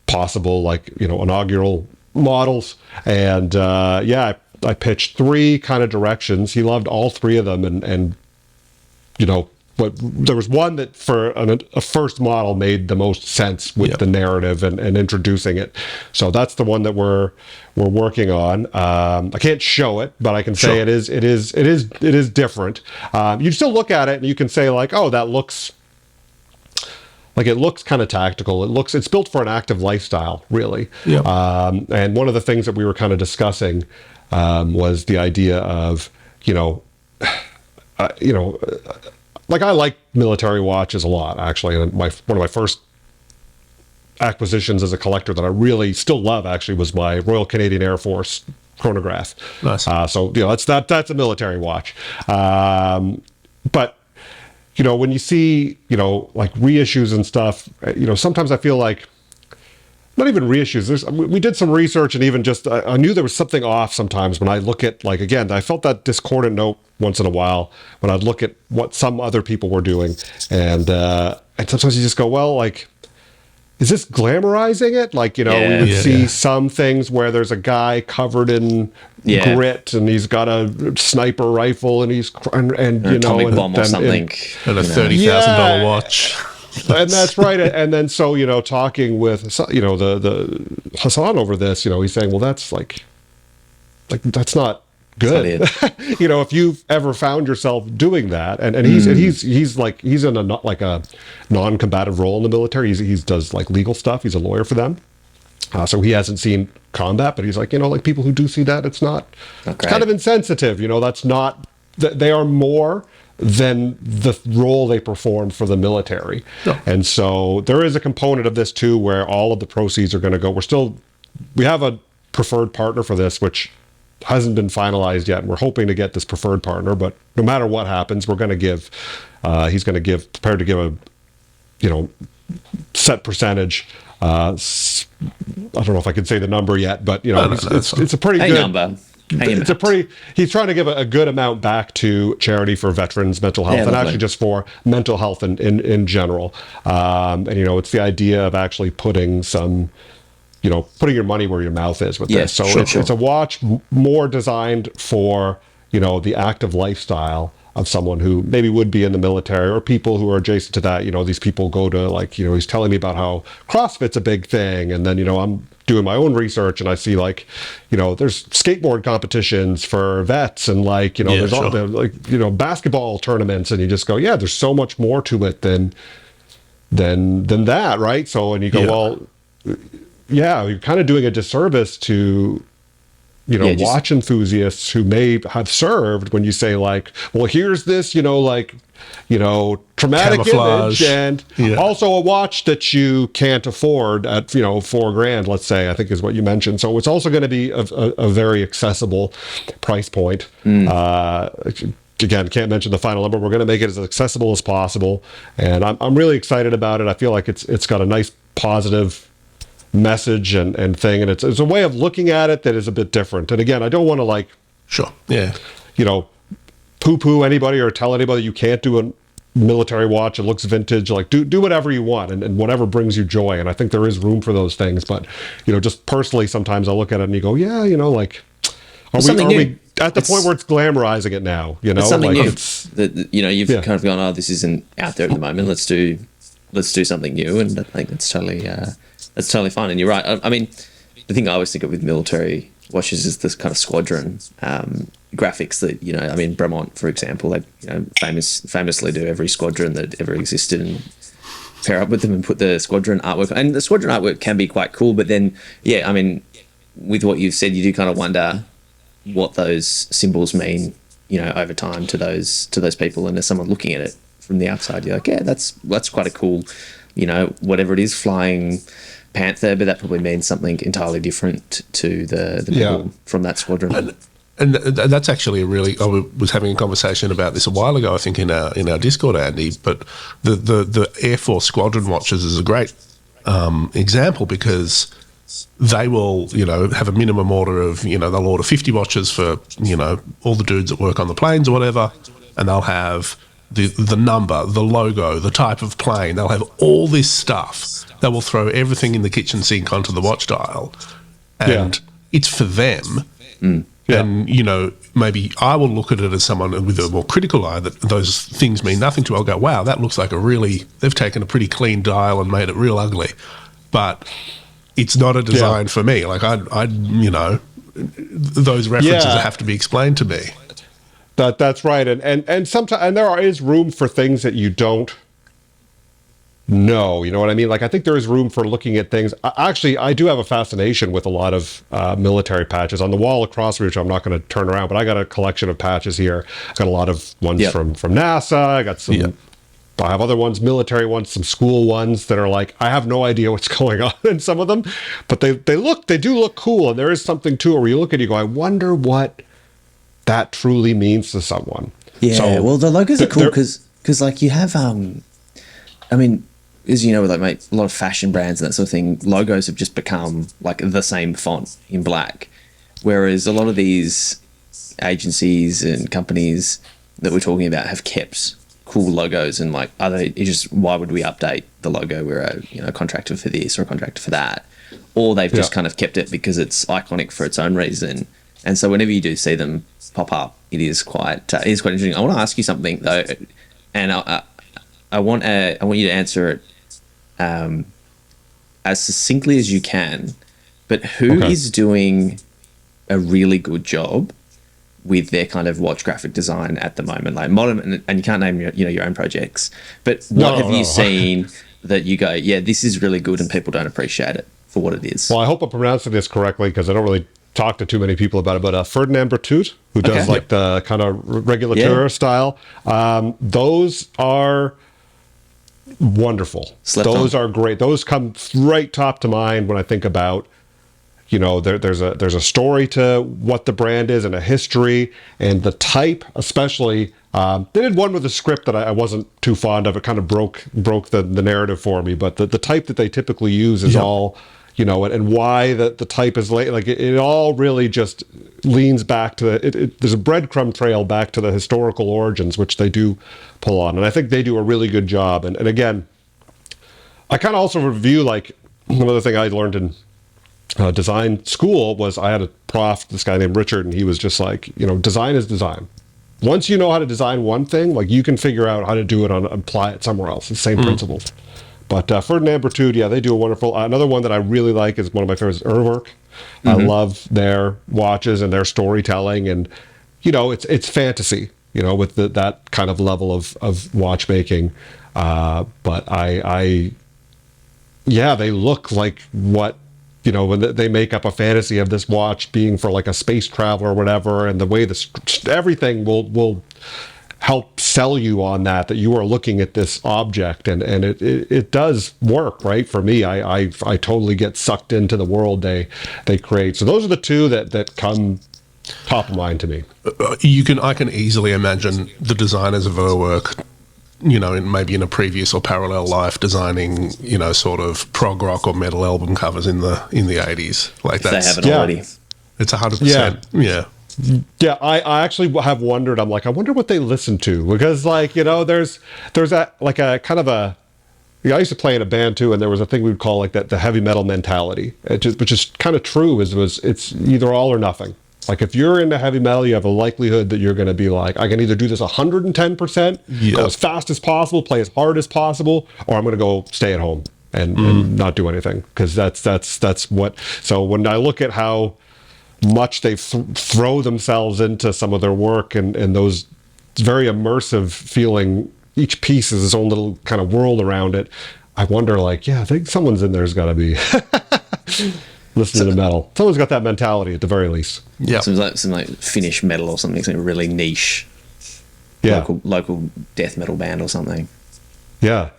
possible, inaugural models. And I pitched 3 kind of directions. He loved all 3 of them. And but there was one that for a first model made the most sense with the narrative and introducing it. So that's the one that we're working on. I can't show it, but I can say it is different. You still look at it and you can say like, oh, that looks like, it looks kind of tactical. It's built for an active lifestyle, really. Yep. And one of the things that we were kind of discussing was the idea of, like, I like military watches a lot, actually. And one of my first acquisitions as a collector that I really still love, actually, was my Royal Canadian Air Force chronograph. Nice. So that's a military watch. But when you see like reissues and stuff, sometimes I feel like, not even reissues. We did some research, and even just I knew there was something off sometimes when I look at, like, again, I felt that discordant note once in a while when I'd look at what some other people were doing, and sometimes you just go, well, like, is this glamorizing it? Like, we would see some things where there's a guy covered in grit, and he's got a sniper rifle, and he's and atomic bomb or something, and a $30,000 watch. And that's right. And then, so, talking with, the Hassan over this, he's saying, well, that's like that's not good. You know, if you've ever found yourself doing that, and he's in a not like a non-combative role in the military. He does like legal stuff. He's a lawyer for them. So he hasn't seen combat, but he's like, you know, like people who do see that, it's kind of insensitive. You know, that's not, they are more than the role they perform for the military. No. And so there is a component of this too, where all of the proceeds are going to go. We have a preferred partner for this, which hasn't been finalized yet. And we're hoping to get this preferred partner, but no matter what happens, we're going to give, he's going to give, prepared to give a, you know, set percentage. I don't know if I can say the number yet, but you know, it's a pretty good number. He's trying to give a good amount back to charity for veterans' mental health, and actually just for mental health in general. And you know, it's the idea of actually putting your money where your mouth is with this. So it's a watch more designed for, you know, the active lifestyle of someone who maybe would be in the military, or people who are adjacent to that. You know, these people go to, like, you know, he's telling me about how CrossFit's a big thing. And then, you know, I'm doing my own research and I see, like, you know, there's skateboard competitions for vets, and like, you know, there's all the, like, you know, basketball tournaments, and you just go, yeah, there's so much more to it than that. Right. So, and you go, well, yeah, you're kind of doing a disservice to, you know, watch enthusiasts who may have served when you say, like, well, here's this, you know, like, you know, traumatic image, and also a watch that you can't afford at, you know, $4,000, let's say, I think is what you mentioned. So it's also going to be a very accessible price point. Again, can't mention the final number. We're going to make it as accessible as possible, and I'm really excited about it. I feel like it's got a nice positive message and thing, and it's a way of looking at it that is a bit different. And again, I don't want to you know, poo-poo anybody or tell anybody you can't do a military watch, it looks vintage. Like, do whatever you want, and whatever brings you joy. And I think there is room for those things. But, you know, just personally, sometimes I look at it and you go, yeah, you know, like, are we at the point where it's glamorizing it now? You know, it's something like, new. That, you know, you've kind of gone, oh, this isn't out there at the moment. Let's do something new, and I think that's totally fine. And you're right. I mean, the thing I always think of with military watches is this kind of squadron graphics that, you know, I mean, Bremont, for example, they, you know, famously do every squadron that ever existed and pair up with them and put the squadron artwork. And the squadron artwork can be quite cool, but then, yeah, I mean, with what you've said, you do kind of wonder what those symbols mean, you know, over time to those people. And as someone looking at it from the outside, you're like, yeah, that's quite a cool, you know, whatever it is, flying panther, but that probably means something entirely different to the people from that squadron. And that's actually I was having a conversation about this a while ago, I think, in our Discord, Andy. But the Air Force squadron watches is a great example, because they will, you know, have a minimum order of, you know, they'll order 50 watches for, you know, all the dudes that work on the planes or whatever, and they'll have the number, the logo, the type of plane. They'll have all this stuff. They will throw everything in the kitchen sink onto the watch dial, and it's for them. And, you know, maybe I will look at it as someone with a more critical eye that those things mean nothing to. I'll go, wow, that looks like they've taken a pretty clean dial and made it real ugly. But it's not a design for me. Like, I you know, those references have to be explained to me. That's right. And sometimes, and is room for things that you don't know, you know what I mean? Like, I think there is room for looking at things. Actually, I do have a fascination with a lot of military patches. On the wall across which I'm not going to turn around, but I got a collection of patches here. I got a lot of ones from NASA. I got some, I have other ones, military ones, some school ones that are like, I have no idea what's going on in some of them, but they do look cool. And there is something to it where you look at it, you go, I wonder what that truly means to someone. Yeah, so, well, the logos are cool because like you have, I mean, as you know, with like a lot of fashion brands and that sort of thing, logos have just become like the same font in black. Whereas a lot of these agencies and companies that we're talking about have kept cool logos, and like, why would we update the logo? We're a contractor for this or a contractor for that, or they've just kind of kept it because it's iconic for its own reason. And so whenever you do see them pop up, it is quite interesting. I want to ask you something though, and I want you to answer it as succinctly as you can. But who is doing a really good job with their kind of watch graphic design at the moment? Like modern, and you can't name your own projects, but what have you seen that you go, yeah, this is really good and people don't appreciate it for what it is? Well, I hope I'm pronouncing this correctly because I don't really talk to too many people about it, but Ferdinand Berthoud, who does the kind of regulateur style. Those are wonderful. Those are great. Those come right top to mind when I think about, there's a story to what the brand is and a history and the type, especially. They did one with a script that I wasn't too fond of. It kind of broke the narrative for me, but the type that they typically use is all, and why the type is late. Like it all really just leans back to there's a breadcrumb trail back to the historical origins, which they do pull on. And I think they do a really good job. And again, I kind of also review, like, another thing I learned in design school was I had a prof, this guy named Richard, and he was just like, design is design. Once you know how to design one thing, like, you can figure out how to do it apply it somewhere else. It's the same principles. But Ferdinand Berthoud, they do a wonderful. Another one that I really like is one of my favorites, Heuer. I love their watches and their storytelling, and it's fantasy, with that kind of level of watchmaking. But they look like what. When they make up a fantasy of this watch being for like a space traveler or whatever, and the way everything will help sell you on that you are looking at this object, and it does work, right? For me, I totally get sucked into the world they create. So those are the two that come top of mind to me. I can easily imagine the designers of our work, maybe in a previous or parallel life, designing, sort of prog rock or metal album covers in the 80s. Like that. They haven't already. It's 100%. Yeah. Yeah, I actually have wondered. I'm like, I wonder what they listen to, because, like, there's that, like, a kind of a. I used to play in a band too, and there was a thing we would call like that, the heavy metal mentality, which is kind of true. It's either all or nothing. Like, if you're into heavy metal, you have a likelihood that you're going to be like, I can either do this 110%, go as fast as possible, play as hard as possible, or I'm going to go stay at home and not do anything, because that's what. So when I look at how much they throw themselves into some of their work, and those very immersive feeling, each piece is its own little kind of world around it, I wonder, like, I think someone's in there's got to be listening to metal. Someone's got that mentality at the very least. Yeah, some like Finnish metal or something really niche. Yeah, local death metal band or something. Yeah.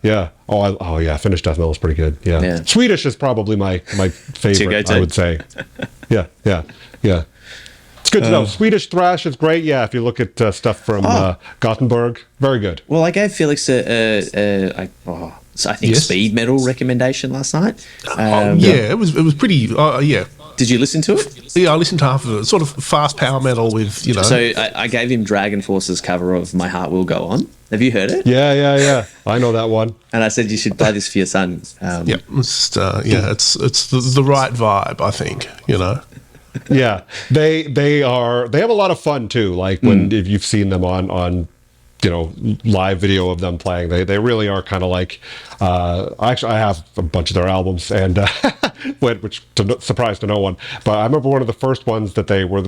Oh yeah, Finnish death metal is pretty good. Yeah. Swedish is probably my favorite, I would say. Yeah. It's good to know. Swedish thrash is great. Yeah, if you look at stuff from Gothenburg, very good. Well, I gave Felix I think speed metal recommendation last night. It was pretty. Did you listen to it? Yeah, I listened to half of it. Sort of fast power metal with, So I gave him Dragon Force's cover of My Heart Will Go On. Have you heard it? Yeah. I know that one. And I said you should play this for your son. It's the right vibe, I think. Yeah, they have a lot of fun too. Like if you've seen them on live video of them playing, they really are kind of like. Actually, I have a bunch of their albums, and which surprise to no one. But I remember one of the first ones that they were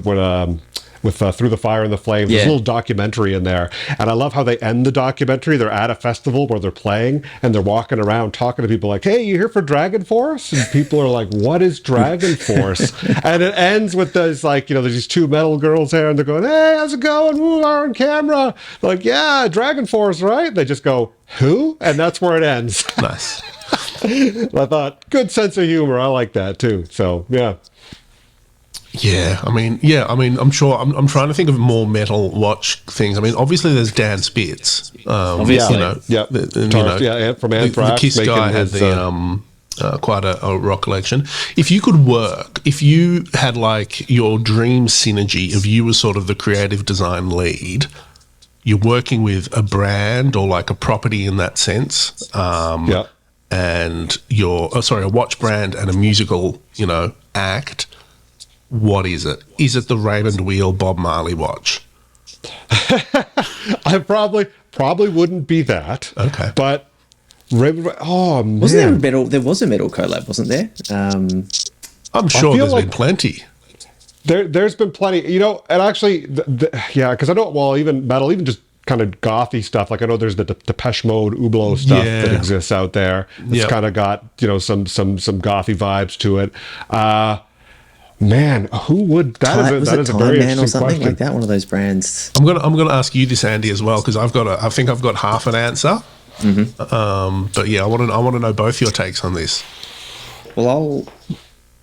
with Through the Fire and the Flames. There's a little documentary in there, and I love how they end the documentary. They're at a festival where they're playing, and they're walking around talking to people like, "Hey, you here for Dragon Force?" And people are like, "What is Dragon Force?" And it ends with this, like, there's these two metal girls there, and they're going, "Hey, how's it going? Ooh, we're on camera." They're like, "Yeah, Dragon Force, right?" They just go, "Who?" And that's where it ends. Nice. I thought, good sense of humor. I like that too. So yeah. I mean, I'm sure. I'm trying to think of more metal watch things. I mean, obviously there's Dan Spitz. Obviously, from Anthrax. The Kiss guy had quite a rock collection. If you had like your dream synergy of you as sort of the creative design lead, you're working with a brand or like a property in that sense. And a watch brand and a musical, act. What is it? Is it the Raymond Wheel Bob Marley watch? I probably wouldn't be that. Okay. But oh man, wasn't there a metal? There was a metal collab, wasn't there? I'm sure there's been plenty. there's been plenty, and actually, yeah, because I know, well, even metal, even just kind of gothy stuff. Like I know there's the Depeche Mode, Hublot stuff that exists out there. It's kind of got some gothy vibes to it. Man, who would that is a very interesting or something question. like that? One of those brands. I'm gonna ask you this, Andy, as well, because I think I've got half an answer. But yeah, I want to know both your takes on this. Well,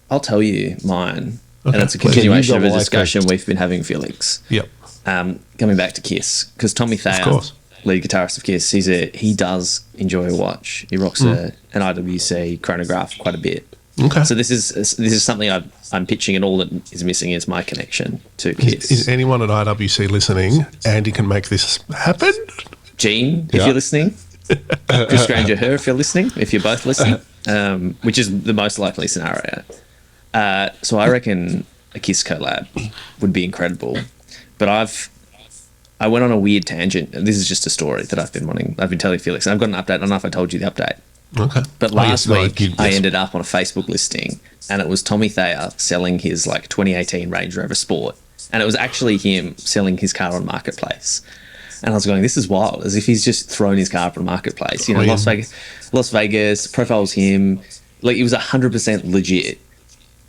I'll tell you mine, and it's a continuation of a discussion we've been having, Felix. Yep. Coming back to Kiss, because Tommy Thayer, lead guitarist of Kiss, he does enjoy a watch. He rocks an IWC chronograph quite a bit. Okay. So this is something I'm pitching, and all that is missing is my connection to Kiss. Is anyone at IWC listening? Andy can make this happen. Gene, if you're listening, Chris Granger, Heuer, if you're listening, if you're both listening, which is the most likely scenario. So I reckon a Kiss collab would be incredible. But I went on a weird tangent. This is just a story that I've been telling Felix. And I've got an update. I don't know if I told you the update. Okay. But last week, I ended up on a Facebook listing, and it was Tommy Thayer selling his 2018 Range Rover Sport. And it was actually him selling his car on Marketplace. And I was going, this is wild, as if he's just thrown his car up on Marketplace. Las Vegas, profiles him. Like, it was 100% legit.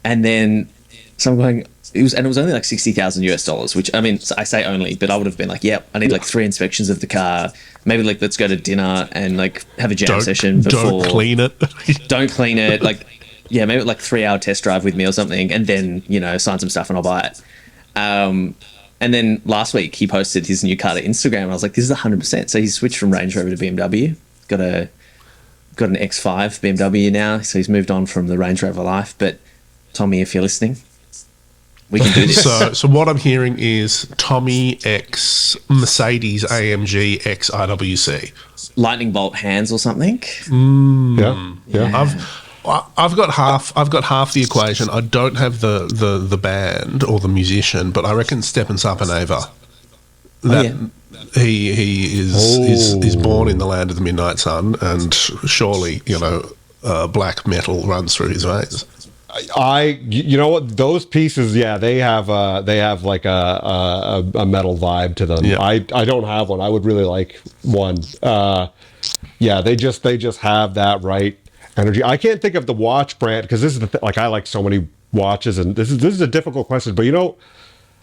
And then, so I'm going, it was only like $60,000 which, I mean, I say only, but I would have been like, yep, I need 3 inspections of the car. Maybe let's go to dinner and have a jam session before. Don't clean it. Don't clean it. Maybe 3-hour test drive with me or something, and then, sign some stuff and I'll buy it. And then last week he posted his new car to Instagram, and I was like, this is 100%. So he's switched from Range Rover to BMW. Got an X5 BMW now, so he's moved on from the Range Rover life. But Tommy, if you're listening, we can do this. So what I'm hearing is Tommy X Mercedes AMG X IWC. Lightning bolt hands or something. Yeah. I've got half the equation. I don't have the band or the musician, but I reckon Stepan Sapaneva. He is born in the land of the midnight sun, and surely black metal runs through his veins. You know what, those pieces, they have like a metal vibe to them. I don't have one. I would really like one. They just have that right energy. I can't think of the watch brand, because this is I like so many watches, and this is a difficult question. But I'm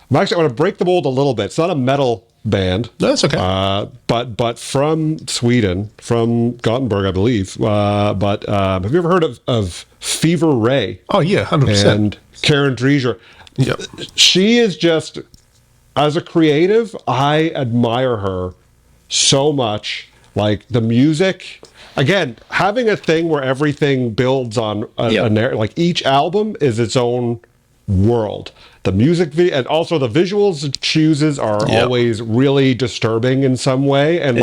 going to break the mold a little bit. It's not a metal band. No, that's okay. But from Sweden, from Gothenburg, I believe. But have you ever heard of Fever Ray? Oh yeah, 100%. And Karen Dreger. Yep. She is just, as a creative, I admire her so much. Like the music, again, having a thing where everything builds on like each album is its own world. The music video, and also the visuals it chooses are always really disturbing in some way, and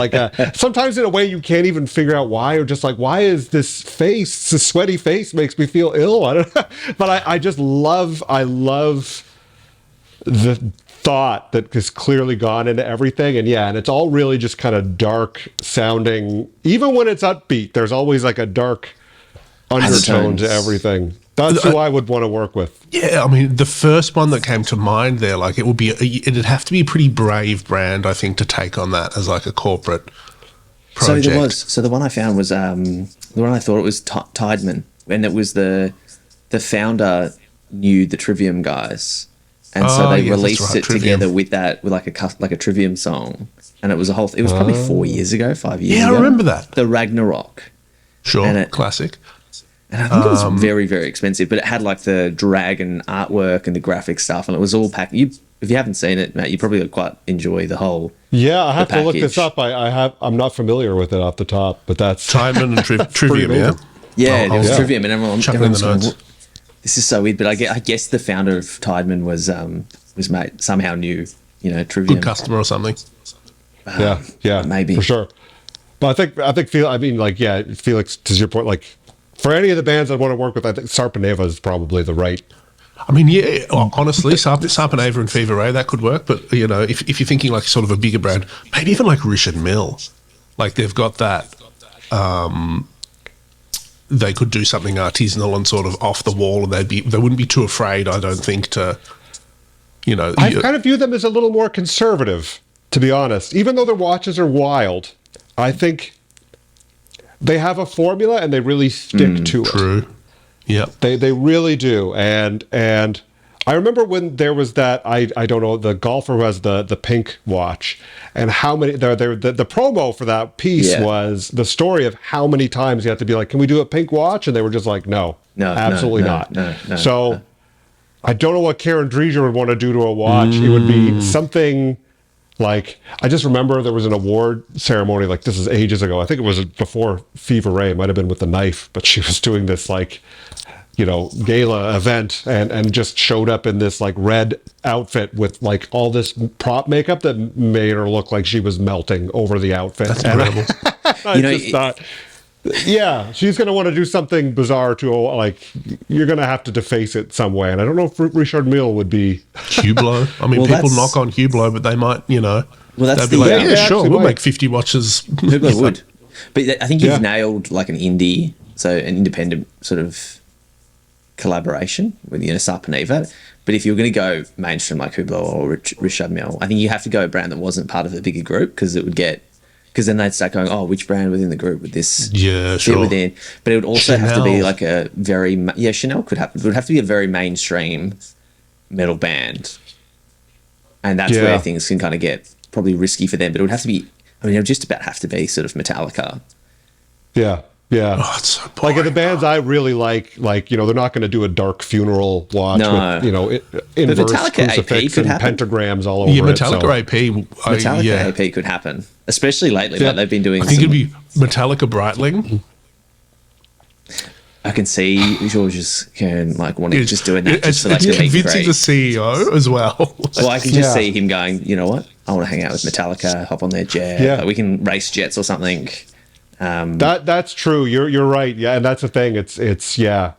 sometimes in a way you can't even figure out why, or just why is this sweaty face makes me feel ill. I don't know. But I just love the thought that is clearly gone into everything, and it's all really just kind of dark sounding. Even when it's upbeat, there's always a dark undertone to everything. That's who I would want to work with. Yeah, I mean, the first one that came to mind there, it'd have to be a pretty brave brand, I think, to take on that as a corporate project. So the one I found was the one I thought it was Tideman, and it was the founder knew the Trivium guys, and so they released it Trivium. together with a Trivium song, and it was it was probably 4 years ago, 5 years ago. Yeah, I remember that. The Ragnarok. Sure, classic. And I think it was very, very expensive, but it had the dragon artwork and the graphic stuff, and it was all packed. If you haven't seen it, Matt, you probably quite enjoy the whole. Yeah, I have to look this up. I'm not familiar with it off the top, but that's Tideman and Trivium. Yeah, it was Trivium, and everyone's going, this is so weird. But I guess the founder of Tideman was somehow knew Trivium. Good customer or something. Yeah, maybe for sure. But I think Felix, to your point, for any of the bands I want to work with, I think Sapaneva is probably the right. I mean, honestly, Sapaneva and Fever Ray, that could work. But, if you're thinking sort of a bigger brand, maybe even Richard Mill, they've got that, they could do something artisanal and sort of off the wall, and they wouldn't be too afraid, I don't think, to You know, I kind of view them as a little more conservative, to be honest. Even though their watches are wild, I think they have a formula and they really stick to it. True. Yeah. They really do. And I remember when there was that, I don't know, the golfer who has the pink watch, and how many, the promo for that piece was the story of how many times you have to be like, can we do a pink watch? And they were just like, no, absolutely not. So I don't know what Karen Dreger would want to do to a watch. It would be something like, I just remember there was an award ceremony, like this is ages ago. I think it was before Fever Ray, it might have been with the knife, but she was doing this like, you know, gala event and just showed up in this like red outfit with like all this prop makeup that made her look like she was melting over the outfit. That's incredible. I just thought, yeah, she's going to want to do something bizarre to, like, you're going to have to deface it some way. And I don't know if Richard Mille would be. Hublot. I mean, people knock on Hublot, but they might, you know, they'd be like, yeah, sure, we'll make 50 watches. Hublot would. But I think you've nailed like an indie, so an independent sort of collaboration with, you know, Sapaniva. But if you're going to go mainstream like Hublot or Richard Mille, I think you have to go a brand that wasn't part of a bigger group, because it would get, because then they'd start going, oh, which brand within the group would this fit within? But it would also have to be like a very, Chanel could happen. It would have to be a very mainstream metal band. And that's where things can kind of get probably risky for them. But it would have to be, I mean, it would just about have to be sort of Metallica. Yeah. Yeah. Oh, it's so boring. Like the bands I really like, you know, they're not going to do a dark funeral watch with, you know, inverse crucifix and pentagrams all over Metallica it. AP AP could happen, especially lately. Like they've been doing. I think it'd be Metallica Breitling. I can see George's can like wanting to just do it. It's convincing the CEO as well. Well, I can just see him going, you know what? I want to hang out with Metallica, hop on their jet. Yeah. Like we can race jets or something. That's true. You're right. Yeah, and that's the thing. It's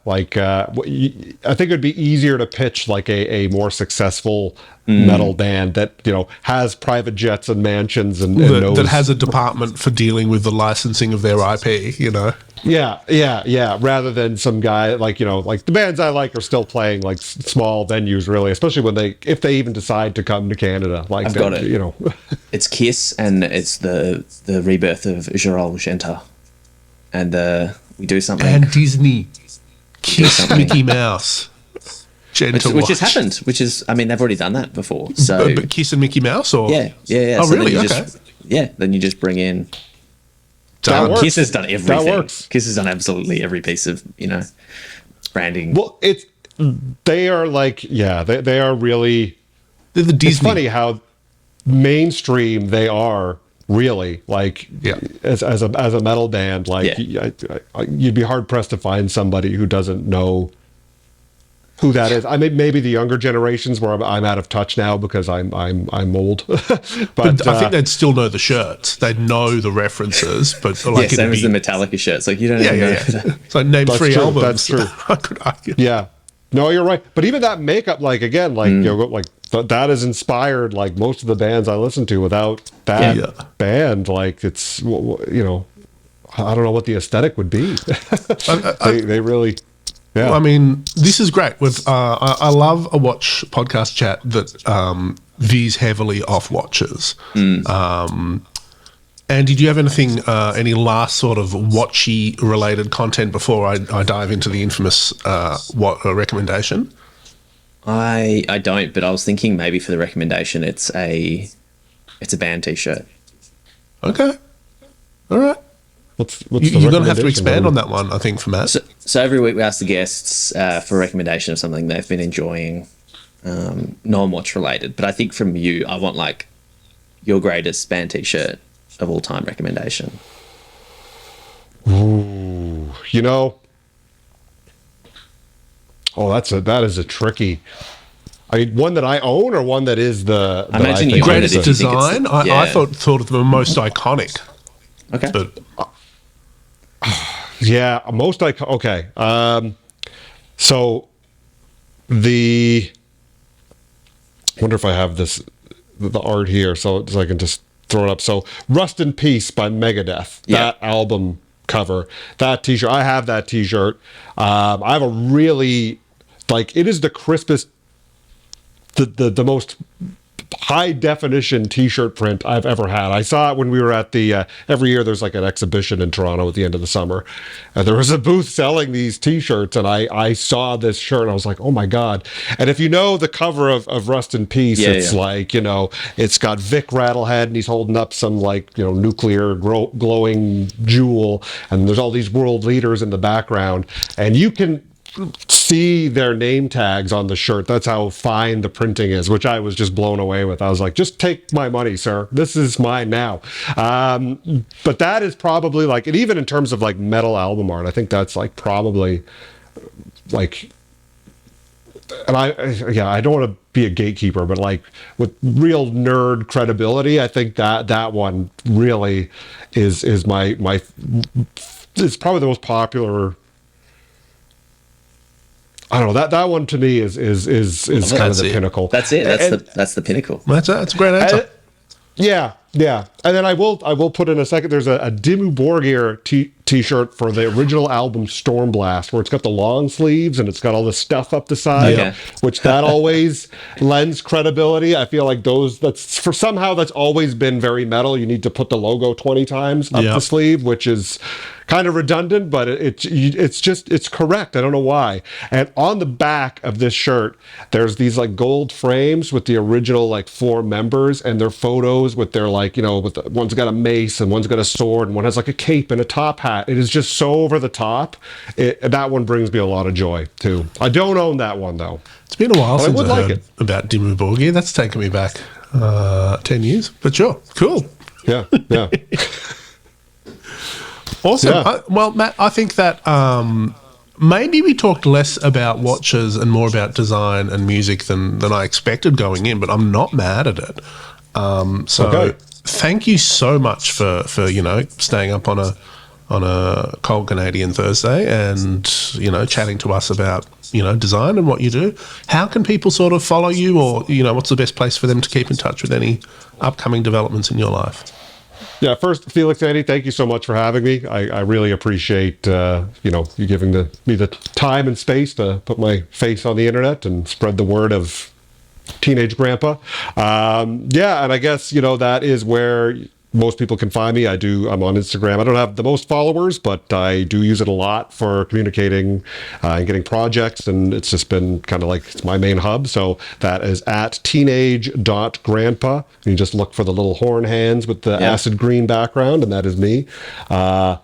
like I think it'd be easier to pitch like a more successful metal band that, you know, has private jets and mansions and that has a department for dealing with the licensing of their IP. You know. Yeah. Rather than some guy like, you know, like the bands I like are still playing like small venues, really, especially when if they even decide to come to Canada. Like I've got it. You know, it's Kiss, and it's the rebirth of Gerald Genta, and we do something. And Disney, Kiss, Mickey Mouse, which has happened. Which is, I mean, they've already done that before. So, but Kiss and Mickey Mouse, or yeah. Oh, so really? Then you just bring in. Kiss has done everything. That works. Kiss has done absolutely every piece of, you know, branding. Well, they are like, they are really. They're the Disney. It's funny how mainstream they are. Really, like as a metal band, like you'd be hard pressed to find somebody who doesn't know who that is. I mean, maybe the younger generations where I'm out of touch now because I'm old. but I think they'd still know the shirts. They'd know the references. But like same as the Metallica shirts. Like you don't even know. So name that's 3 true. albums. That's true. I could argue. Yeah. No, you're right. But even that makeup, like again, like you know, like that is inspired like most of the bands I listen to. Without that band, like it's, you know, I don't know what the aesthetic would be. They really. Yeah. Well, I mean, this is great. With I love a watch podcast chat that veers heavily off watches. And did you have anything, any last sort of watchy related content before I dive into the infamous recommendation? I don't, but I was thinking maybe for the recommendation, it's a band T-shirt. Okay, all right. You're going to have to expand on that one, I think, for Matt. So every week we ask the guests for a recommendation of something they've been enjoying, non-watch related. But I think from you, I want like your greatest band T-shirt of all time recommendation. Ooh, you know, that is a tricky. I mean, one that I own or one that is the. I imagine you greatest design. I thought of the most iconic. Okay. But yeah, most iconic. Okay. So I wonder if I have the art here, so I can just throw it up. So Rust in Peace by Megadeth. That album cover, that T-shirt. I have that T-shirt. I have a really, like, it is the crispest the most high definition t-shirt print I've ever had. I saw it when we were at the every year there's like an exhibition in Toronto at the end of the summer, and there was a booth selling these t-shirts, and I saw this shirt and I was like, oh my god. And if you know the cover of Rust in Peace, it's like, you know, it's got Vic Rattlehead and he's holding up some like, you know, nuclear glowing jewel, and there's all these world leaders in the background, and you can see their name tags on the shirt. That's how fine the printing is, which I was just blown away with. I was like, just take my money, sir. This is mine now. But that is probably like, and even in terms of like metal album art, I think that's like probably like, and I don't want to be a gatekeeper, but like with real nerd credibility, I think that one really is my it's probably the most popular. I don't know, that one to me is kind of the pinnacle. That's it. That's the pinnacle. That's a great answer. Yeah. And then I will put in a second. There's a Dimmu Borgir t-shirt for the original album Stormblast, where it's got the long sleeves and it's got all the stuff up the side, which that always lends credibility. I feel like that's always been very metal. You need to put the logo 20 times up the sleeve, which is kind of redundant, but it's correct. I don't know why. And on the back of this shirt, there's these like gold frames with the original like 4 members and their photos with their like, you know, one's got a mace and one's got a sword and one has like a cape and a top hat. It is just so over the top. That one brings me a lot of joy too. I don't own that one though. It's been a while since I heard about Dimmu Borgir. That's taken me back 10 years, but sure, cool. Yeah. Awesome. Yeah. Well, Matt, I think that maybe we talked less about watches and more about design and music than I expected going in, but I'm not mad at it. Thank you so much for you know, staying up on a cold Canadian Thursday and, you know, chatting to us about, you know, design and what you do. How can people sort of follow you, or, you know, what's the best place for them to keep in touch with any upcoming developments in your life? Yeah, first, Felix, Andy, thank you so much for having me. I really appreciate you know, you giving me the time and space to put my face on the internet and spread the word of Teenage Grandpa. Yeah, and I guess, you know, that is where most people can find me. I'm on Instagram. I don't have the most followers, but I do use it a lot for communicating and getting projects, and it's just been kind of like it's my main hub. So that is at teenage.grandpa. You just look for the little horn hands with the acid green background, and that is me. Yeah.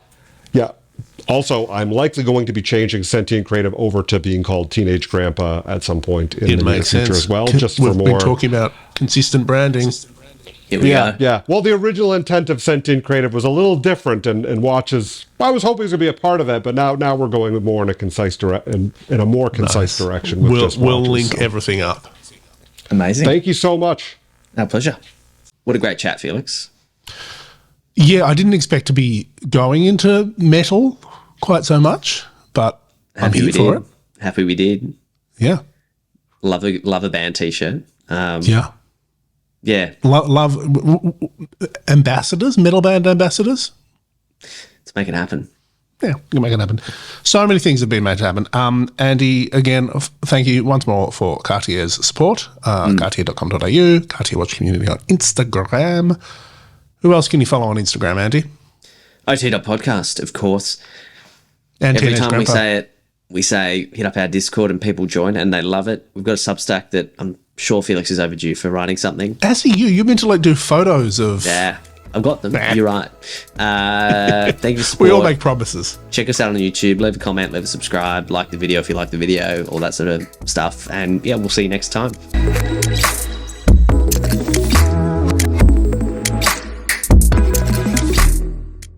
Also, I'm likely going to be changing Sentient Creative over to being called Teenage Grandpa at some point in the near future as well, just for more. We've been talking about consistent branding. Yeah. Well, the original intent of Sentient Creative was a little different, and watches. I was hoping it was going to be a part of that, but now we're going more in a concise in a more concise direction. With we'll link everything up. Amazing. Thank you so much. Our pleasure. What a great chat, Felix. Yeah, I didn't expect to be going into metal quite so much, but I'm here for it. Happy we did. Yeah. Love a band t-shirt. Yeah. Love ambassadors, metal band ambassadors. Let's make it happen. Yeah, we can make it happen. So many things have been made to happen. Andy, again, thank you once more for Cartier's support. Cartier.com.au, Cartier Watch Community on Instagram. Who else can you follow on Instagram, Andy? OT.podcast, of course. And every time we say it, we say hit up our Discord and people join and they love it. We've got a Substack that I'm sure Felix is overdue for writing something. As are you. You're meant to like do photos of... Yeah, I've got them. Nah. You're right. Thank you for support. We all make promises. Check us out on YouTube. Leave a comment, leave a subscribe, like the video if you like the video, all that sort of stuff. And yeah, we'll see you next time.